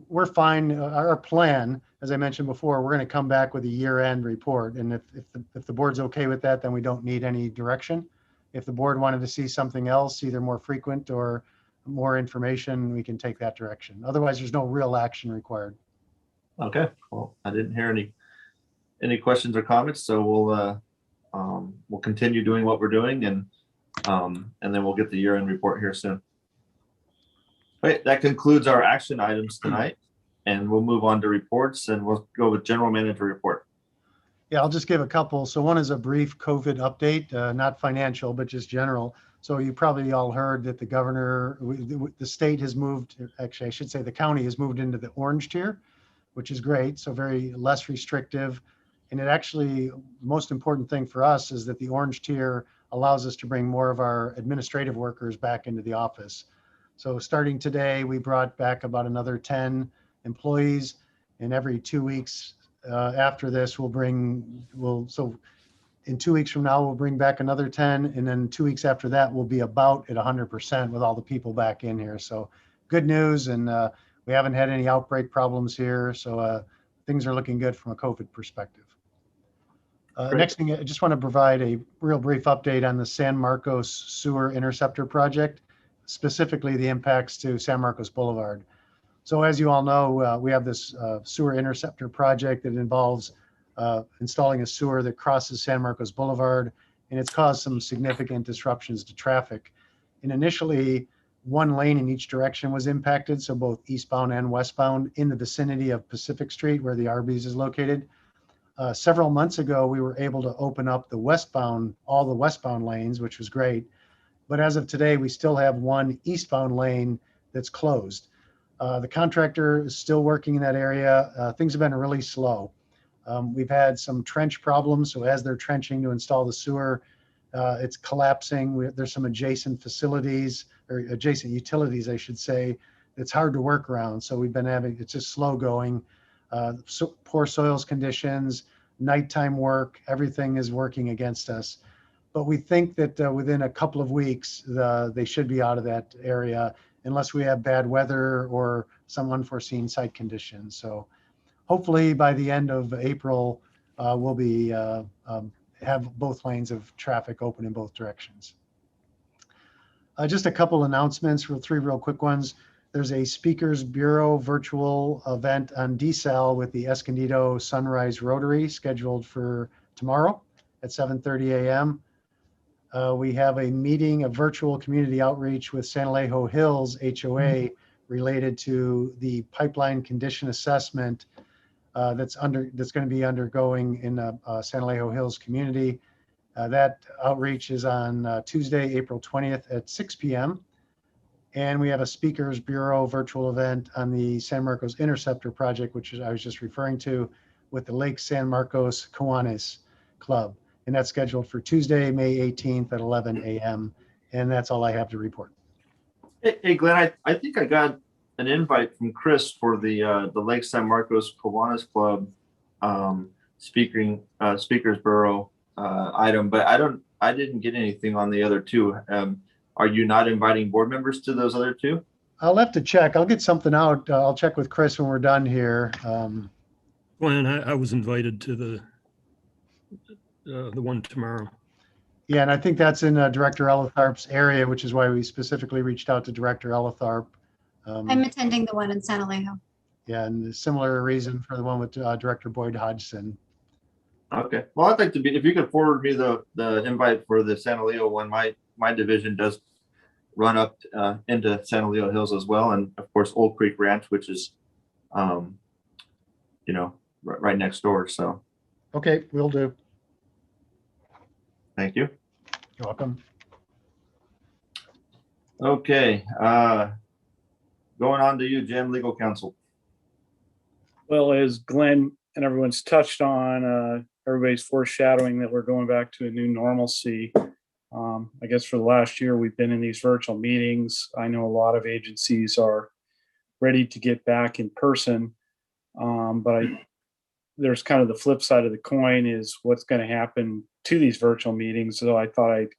we're fine. Our plan, as I mentioned before, we're going to come back with a year-end report, and if the board's okay with that, then we don't need any direction. If the board wanted to see something else, either more frequent or more information, we can take that direction. Otherwise, there's no real action required. Okay. Well, I didn't hear any questions or comments, so we'll continue doing what we're doing, and then we'll get the year-end report here soon. All right, that concludes our action items tonight, and we'll move on to reports, and we'll go with general manager report. Yeah, I'll just give a couple. So one is a brief COVID update, not financial, but just general. So you probably all heard that the governor, the state has moved, actually I should say the county has moved into the orange tier, which is great. So very less restrictive. And it actually, most important thing for us is that the orange tier allows us to bring more of our administrative workers back into the office. So starting today, we brought back about another 10 employees, and every 2 weeks after this, so in 2 weeks from now, we'll bring back another 10, and then 2 weeks after that, we'll be about at 100% with all the people back in here. So good news, and we haven't had any outbreak problems here, so things are looking good from a COVID perspective. Great. Next thing, I just want to provide a real brief update on the San Marcos Sewer Interceptor Project, specifically the impacts to San Marcos Boulevard. So as you all know, we have this sewer interceptor project that involves installing a sewer that crosses San Marcos Boulevard, and it's caused some significant disruptions to traffic. And initially, one lane in each direction was impacted, so both eastbound and westbound in the vicinity of Pacific Street, where the Arby's is located. Several months ago, we were able to open up all the westbound lanes, which was great. But as of today, we still have one eastbound lane that's closed. The contractor is still working in that area. Things have been really slow. We've had some trench problems. So as they're trenching to install the sewer, it's collapsing. There's some adjacent facilities or adjacent utilities, I should say. It's hard to work around. So we've been it's just slow going. Poor soils conditions, nighttime work, everything is working against us. But we think that within a couple of weeks, they should be out of that area unless we have bad weather or some unforeseen site conditions. So hopefully by the end of April, we'll have both lanes of traffic open in both directions. Just a couple announcements, three real quick ones. There's a Speakers Bureau virtual event on DSAL with the Escondido Sunrise Rotary scheduled for tomorrow at 7:30 a.m. We have a virtual community outreach with San Alejo Hills HOA related to the pipeline condition assessment that's going to be undergoing in San Alejo Hills community. That outreach is on Tuesday, April 20th at 6 p.m. And we have a Speakers Bureau virtual event on the San Marcos Interceptor project, which I was just referring to, with the Lake San Marcos Kiwanis Club. And that's scheduled for Tuesday, May 18th at 11 a.m. And that's all I have to report. Hey, Glenn, I think I got an invite from Chris for the Lake San Marcos Kiwanis Club Speakers Bureau item, but I didn't get anything on the other two. Are you not inviting board members to those other two? I'll have to check. I'll get something out. I'll check with Chris when we're done here. Glenn, I was invited to the one tomorrow. Yeah, and I think that's in Director Elitharp's area, which is why we specifically reached out to Director Elitharp. I'm attending the one in San Alejo. Yeah, and a similar reason for the one with Director Boyd Hodgson. Okay. Well, I'd like to be, if you could forward me the invite for the San Alejo one. My division does run up into San Alejo Hills as well, and of course Old Creek Ranch, which is right next door. So okay, will do. Thank you. You're welcome. Okay, going on to you, Jim, legal counsel. Well, as Glenn and everyone's touched on, everybody's foreshadowing that we're going back to a new normalcy. I guess for the last year, we've been in these virtual meetings. I know a lot of agencies are ready to get back in person, but there's kind of the flip side of the coin is what's going to happen to these virtual meetings. So I thought I'd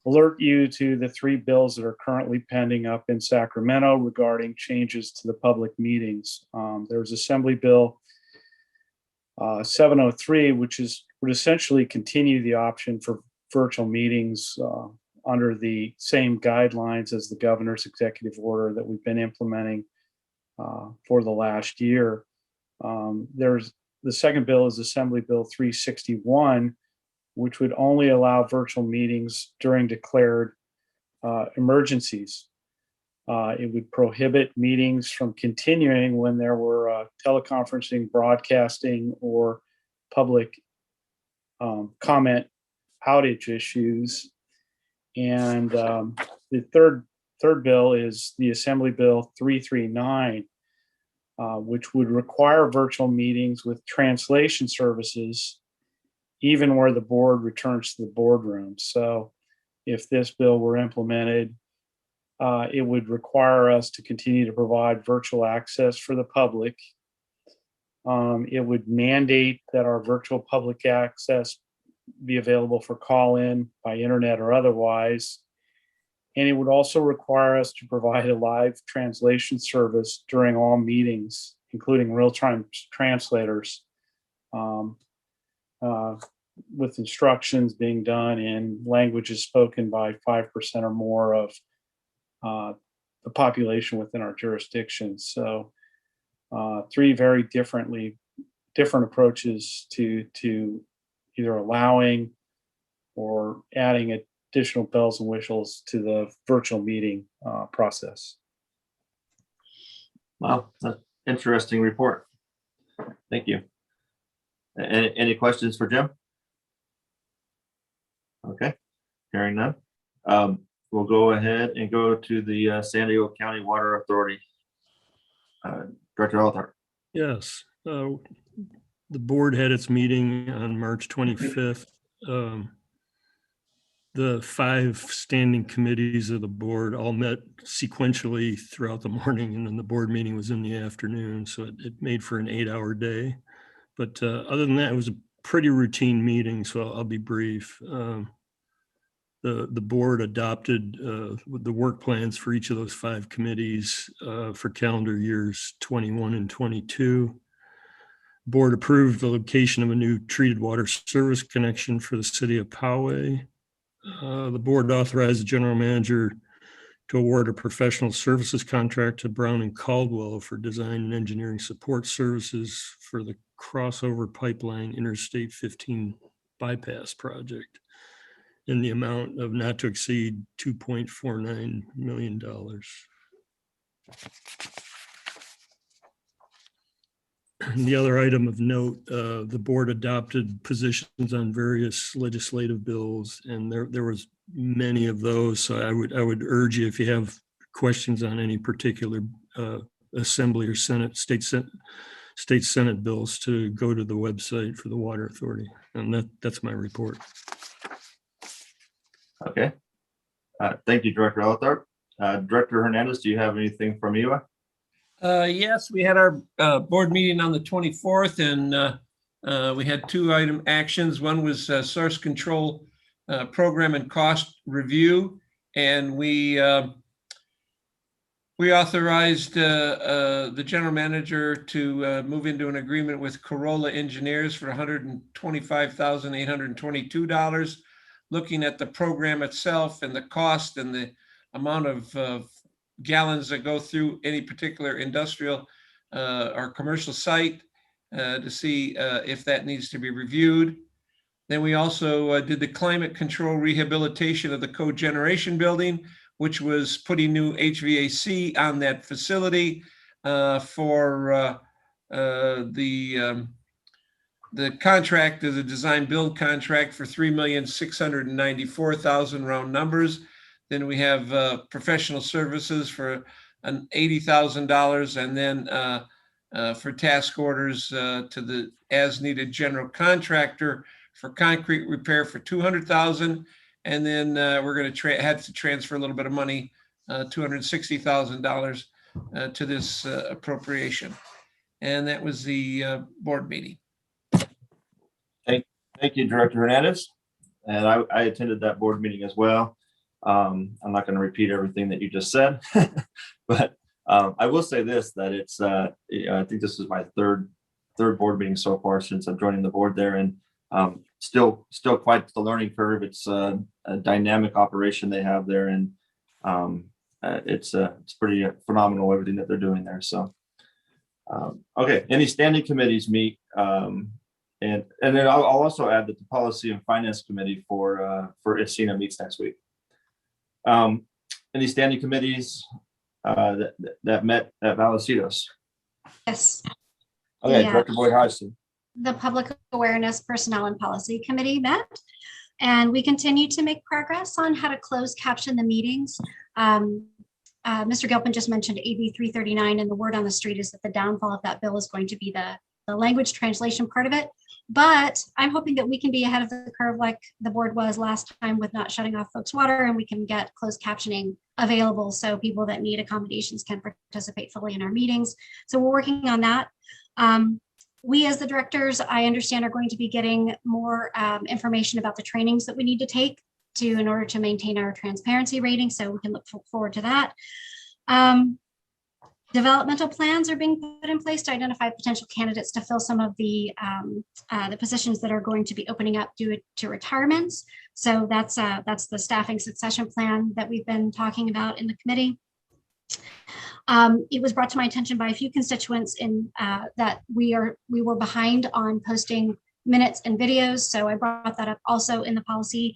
alert you to the three bills that are currently pending up in Sacramento regarding changes to the public meetings. There's Assembly Bill 703, which would essentially continue the option for virtual meetings under the same guidelines as the governor's executive order that we've been implementing for the last year. There's the second bill is Assembly Bill 361, which would only allow virtual meetings during declared emergencies. It would prohibit meetings from continuing when there were teleconferencing, broadcasting, or public comment outage issues. And the third bill is the Assembly Bill 339, which would require virtual meetings with translation services, even where the board returns to the boardroom. So if this bill were implemented, it would require us to continue to provide virtual access for the public. It would mandate that our virtual public access be available for call-in by internet or otherwise. And it would also require us to provide a live translation service during all meetings, including real-time translators. with instructions being done in languages spoken by 5% or more of the population within our jurisdiction. So 3 very different approaches to either allowing or adding additional bells and whistles to the virtual meeting process. Wow, that's an interesting report. Thank you. Any questions for Jim? Okay, hearing none. We'll go ahead and go to the San Diego County Water Authority. Director Althar. Yes, the board had its meeting on March 25th. The 5 standing committees of the board all met sequentially throughout the morning, and then the board meeting was in the afternoon, so it made for an 8-hour day. But other than that, it was a pretty routine meeting, so I'll be brief. The board adopted the work plans for each of those 5 committees for calendar years 21 and 22. Board approved the location of a new treated water service connection for the city of Poway. The board authorized the general manager to award a professional services contract to Brown and Caldwell for design and engineering support services for the crossover pipeline Interstate 15 bypass project in the amount of not to exceed $2.49 million. The other item of note, the board adopted positions on various legislative bills, and there was many of those. So I would urge you, if you have questions on any particular Assembly or Senate, state Senate bills, to go to the website for the Water Authority. And that's my report. Okay. Thank you, Director Althar. Director Hernandez, do you have anything from you? Yes, we had our board meeting on the 24th, and we had 2 item actions. One was source control program and cost review, and we authorized the general manager to move into an agreement with Corolla Engineers for $125,822, looking at the program itself and the cost and the amount of gallons that go through any particular industrial or commercial site to see if that needs to be reviewed. Then we also did the climate control rehabilitation of the cogeneration building, which was putting new HVAC on that facility for the contract is a design build contract for $3,694,000 round numbers. Then we have professional services for an $80,000, and then for task orders to the as needed general contractor for concrete repair for $200,000. And then we're going to have to transfer a little bit of money, $260,000 to this appropriation. And that was the board meeting. Thank you, Director Hernandez. And I attended that board meeting as well. I'm not going to repeat everything that you just said, but I will say this, that it's, I think this is my third board meeting so far since I'm joining the board there, and still quite the learning curve. It's a dynamic operation they have there, and it's pretty phenomenal, everything that they're doing there. So, okay, any standing committees meet, and then I'll also add that the Policy and Finance Committee for ISCENA meets next week. Any standing committees that met at Vallecitos? Yes. Okay, Yeah. Director Boyd Hodgson. The Public Awareness, Personnel and Policy Committee met, and we continue to make progress on how to close caption the meetings. Mr. Gilpin just mentioned AB 339, and the word on the street is that the downfall of that bill is going to be the language translation part of it. But I'm hoping that we can be ahead of the curve like the board was last time with not shutting off folks' water, and we can get closed captioning available so people that need accommodations can participate fully in our meetings. So we're working on that. We as the directors, I understand, are going to be getting more information about the trainings that we need to take in order to maintain our transparency rating. So we can look forward to that. Developmental plans are being put in place to identify potential candidates to fill some of the positions that are going to be opening up due to retirements. So that's the staffing succession plan that we've been talking about in the committee. It was brought to my attention by a few constituents in that we were behind on posting minutes and videos. So I brought that up also in the policy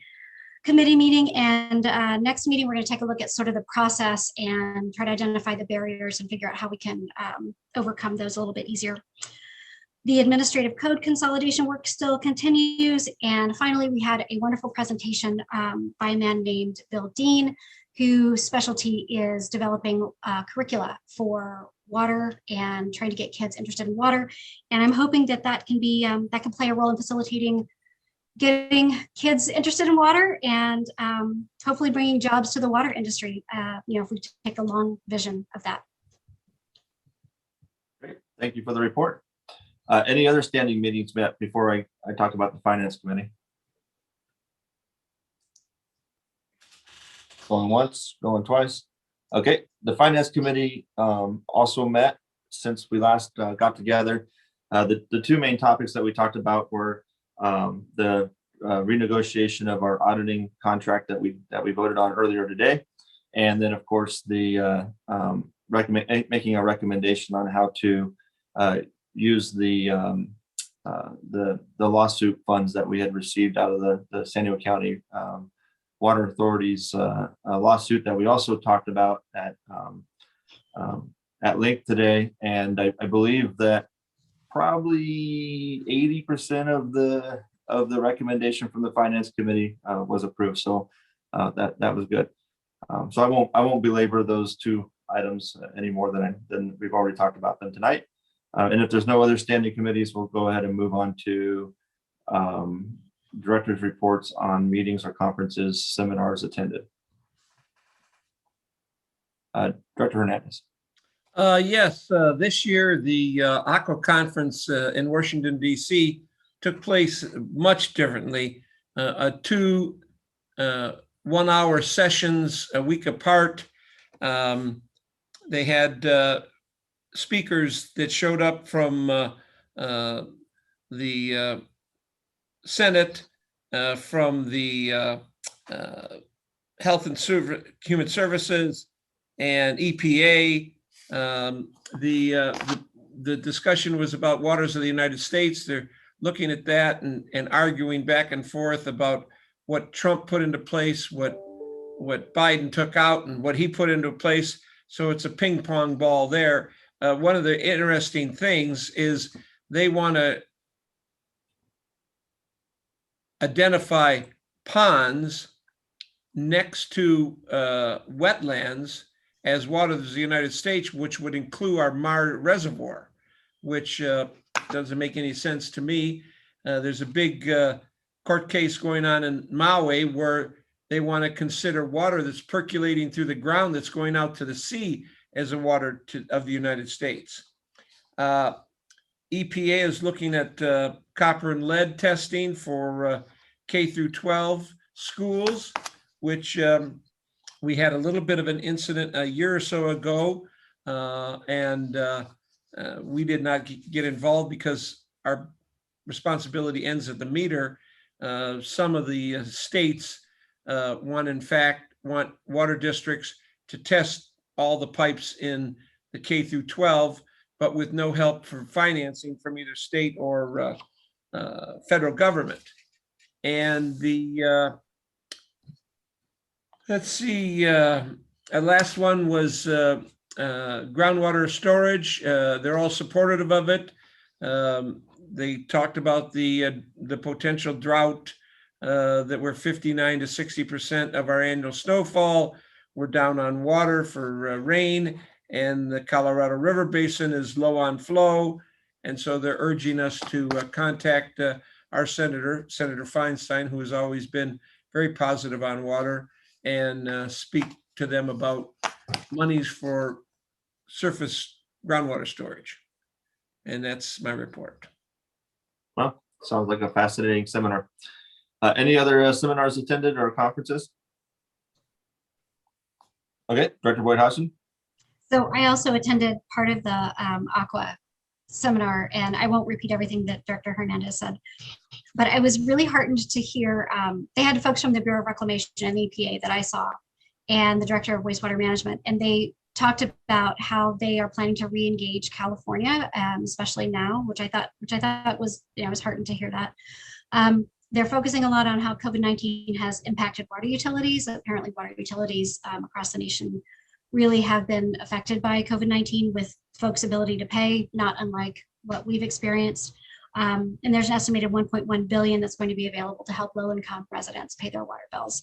committee meeting, and next meeting, we're going to take a look at sort of the process and try to identify the barriers and figure out how we can overcome those a little bit easier. The administrative code consolidation work still continues. And finally, we had a wonderful presentation by a man named Bill Dean, whose specialty is developing curricula for water and trying to get kids interested in water. And I'm hoping that that can be that can play a role in facilitating getting kids interested in water and hopefully bringing jobs to the water industry, if we take a long vision of that. Great. Thank you for the report. Any other standing meetings met before I talk about the finance committee? Going once, going twice. Okay, the finance committee also met since we last got together. The two main topics that we talked about were the renegotiation of our auditing contract that we voted on earlier today, and then of course the making a recommendation on how to use the lawsuit funds that we had received out of the San Diego County Water Authority's lawsuit that we also talked about at length today, and I believe that probably 80% of the recommendation from the finance committee was approved. So that was good. So I won't belabor those two items any more than we've already talked about them tonight. And if there's no other standing committees, we'll go ahead and move on to director's reports on meetings or conferences, seminars attended. Director Hernandez. Yes, this year the Aqua Conference in Washington, D.C. took place much differently. Two 1-hour sessions a week apart. They had speakers that showed up from the Senate, from the Health and Human Services and EPA. The discussion was about waters of the United States. They're looking at that and arguing back and forth about what Trump put into place, what Biden took out, and what he put into place. So it's a ping pong ball there. One of the interesting things is they want to identify ponds next to wetlands as waters of the United States, which would include our Mar Reservoir, which doesn't make any sense to me. There's a big court case going on in Maui where they want to consider water that's percolating through the ground that's going out to the sea as a water of the United States. EPA is looking at copper and lead testing for K through 12 schools, which we had a little bit of an incident a year or so ago, and we did not get involved because our responsibility ends at the meter. Some of the states want water districts to test all the pipes in the K through 12, but with no help for financing from either state or federal government. And the let's see, last one was groundwater storage. They're all supportive of it. They talked about the potential drought, that we're 59 to 60% of our annual snowfall. We're down on water for rain, and the Colorado River Basin is low on flow. And so they're urging us to contact our Senator Feinstein, who has always been very positive on water, and speak to them about monies for surface groundwater storage. And that's my report. Well, sounds like a fascinating seminar. Any other seminars attended or conferences? Okay, Director Boyd-Howson. So I also attended part of the Aqua seminar, and I won't repeat everything that Director Hernandez said, but I was really heartened to hear they had folks from the Bureau of Reclamation and the EPA that I saw, and the Director of Wastewater Management, and they talked about how they are planning to re-engage California, especially now, which I thought was, I was heartened to hear that. They're focusing a lot on how COVID-19 has impacted water utilities. Apparently, water utilities across the nation really have been affected by COVID-19 with folks' ability to pay, not unlike what we've experienced. And there's an estimated 1.1 billion that's going to be available to help low-income residents pay their water bills.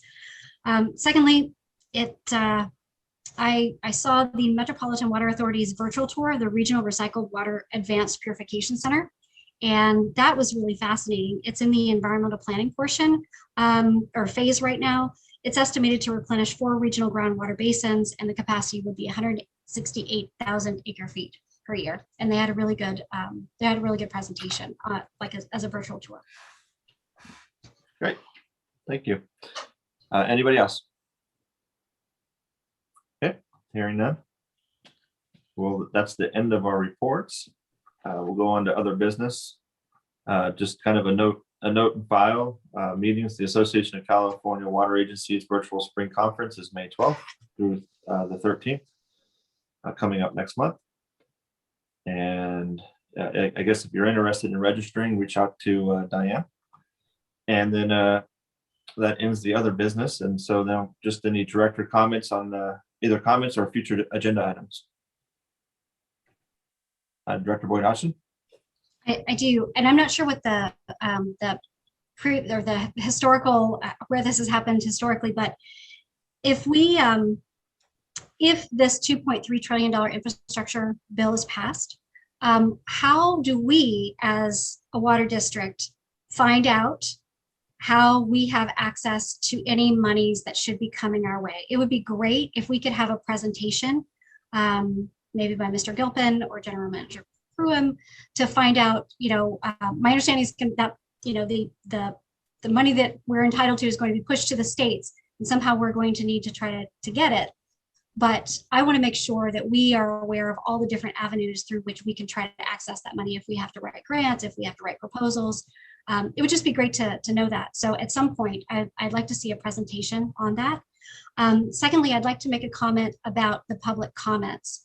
Secondly, I saw the Metropolitan Water Authority's virtual tour of the Regional Recycled Water Advanced Purification Center, and that was really fascinating. It's in the environmental planning portion or phase right now. It's estimated to replenish 4 regional groundwater basins, and the capacity would be 168,000 acre feet per year. And they had a really good presentation, as a virtual tour. Great, thank you. Anybody else? Okay, hearing none. Well, that's the end of our reports. We'll go on to other business. Just kind of a note and file meetings. The Association of California Water Agencies Virtual Spring Conference is May 12th through the 13th, coming up next month. And I guess if you're interested in registering, reach out to Diane. And then that ends the other business. And so now just any director comments on either comments or future agenda items. Director Boyd Hodgson. I do, and I'm not sure what the historical where this has happened historically, but if we if this $2.3 trillion infrastructure bill is passed, how do we as a water district find out how we have access to any monies that should be coming our way? It would be great if we could have a presentation, maybe by Mr. Gilpin or General Manager Pruitt, to find out, my understanding is that, the money that we're entitled to is going to be pushed to the states, and somehow we're going to need to try to get it. But I want to make sure that we are aware of all the different avenues through which we can try to access that money if we have to write grants, if we have to write proposals. It would just be great to know that. So at some point, I'd like to see a presentation on that. Secondly, I'd like to make a comment about the public comments.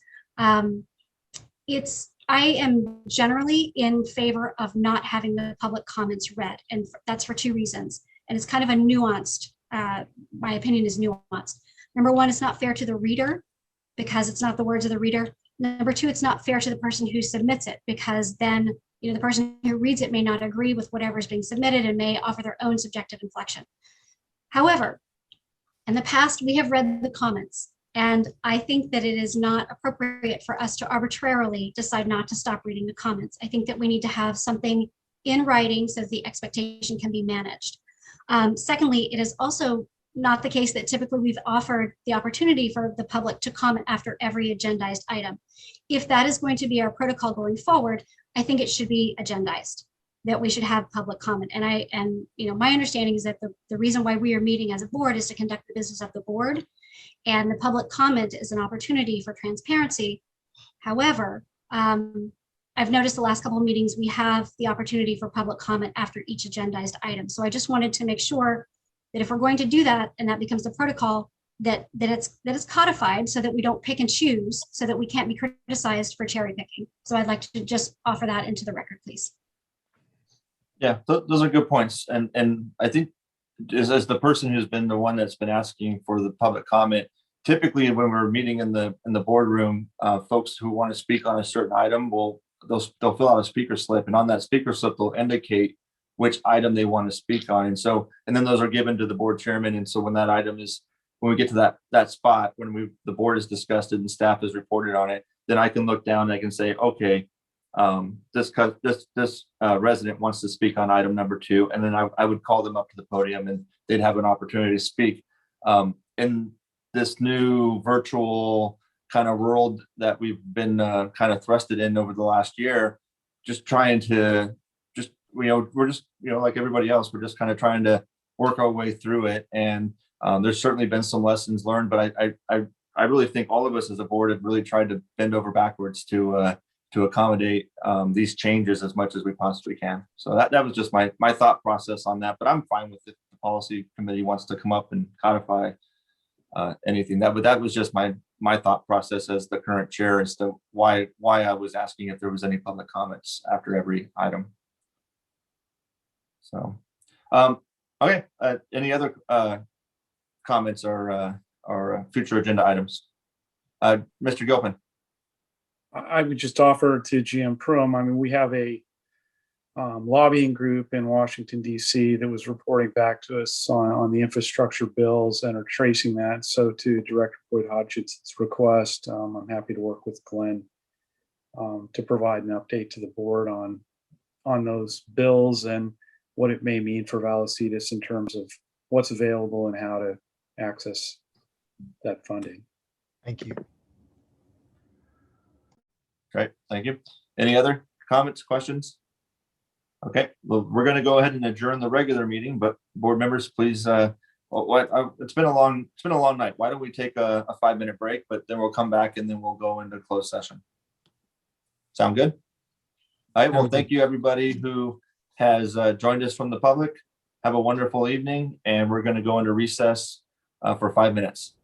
I am generally in favor of not having the public comments read, and that's for 2 reasons. And it's kind of a nuanced, my opinion is nuanced. Number one, it's not fair to the reader because it's not the words of the reader. Number 2, it's not fair to the person who submits it, because then the person who reads it may not agree with whatever is being submitted and may offer their own subjective inflection. However, in the past, we have read the comments, and I think that it is not appropriate for us to arbitrarily decide not to stop reading the comments. I think that we need to have something in writing so that the expectation can be managed. Secondly, it is also not the case that typically we've offered the opportunity for the public to comment after every agendized item. If that is going to be our protocol going forward, I think it should be agendized, that we should have public comment. And my understanding is that the reason why we are meeting as a board is to conduct the business of the board, and the public comment is an opportunity for transparency. However, I've noticed the last couple of meetings, we have the opportunity for public comment after each agendized item. So I just wanted to make sure that if we're going to do that, and that becomes the protocol, that it's codified so that we don't pick and choose, so that we can't be criticized for cherry picking. So I'd like to just offer that into the record, please. Yeah, those are good points. And I think as the person who's been the one that's been asking for the public comment, typically when we're meeting in the boardroom, folks who want to speak on a certain item they'll fill out a speaker slip, and on that speaker slip they'll indicate which item they want to speak on. And then those are given to the board chairman. And so when that item is, when we get to that spot, when the board has discussed it and staff has reported on it, then I can look down and I can say, okay, this resident wants to speak on item number 2. And then I would call them up to the podium and they'd have an opportunity to speak. In this new virtual kind of world that we've been kind of thrusted in over the last year, just trying to we're just, like everybody else, we're just kind of trying to work our way through it. And there's certainly been some lessons learned, but I really think all of us as a board have really tried to bend over backwards to accommodate these changes as much as we possibly can. So that was just my thought process on that, but I'm fine with it. The policy committee wants to come up and codify anything but that was just my thought process as the current chair as to why I was asking if there was any public comments after every item. So, okay, any other comments or future agenda items? Mr. Gilpin. I would just offer to GM Prum, I mean, we have a lobbying group in Washington, D.C. that was reporting back to us on the infrastructure bills and are tracing that. So to Director Boyd Hodgson's request, I'm happy to work with Glenn to provide an update to the board on those bills and what it may mean for Vallecitos in terms of what's available and how to access that funding. Thank you. Great, thank you. Any other comments, questions? Okay, well, we're going to go ahead and adjourn the regular meeting, but board members, please, it's been a long night. Why don't we take a 5-minute break, but then we'll come back and then we'll go into closed session. Sound good? All right, well, thank you everybody who has joined us from the public. Have a wonderful evening, and we're going to go into recess for 5 minutes.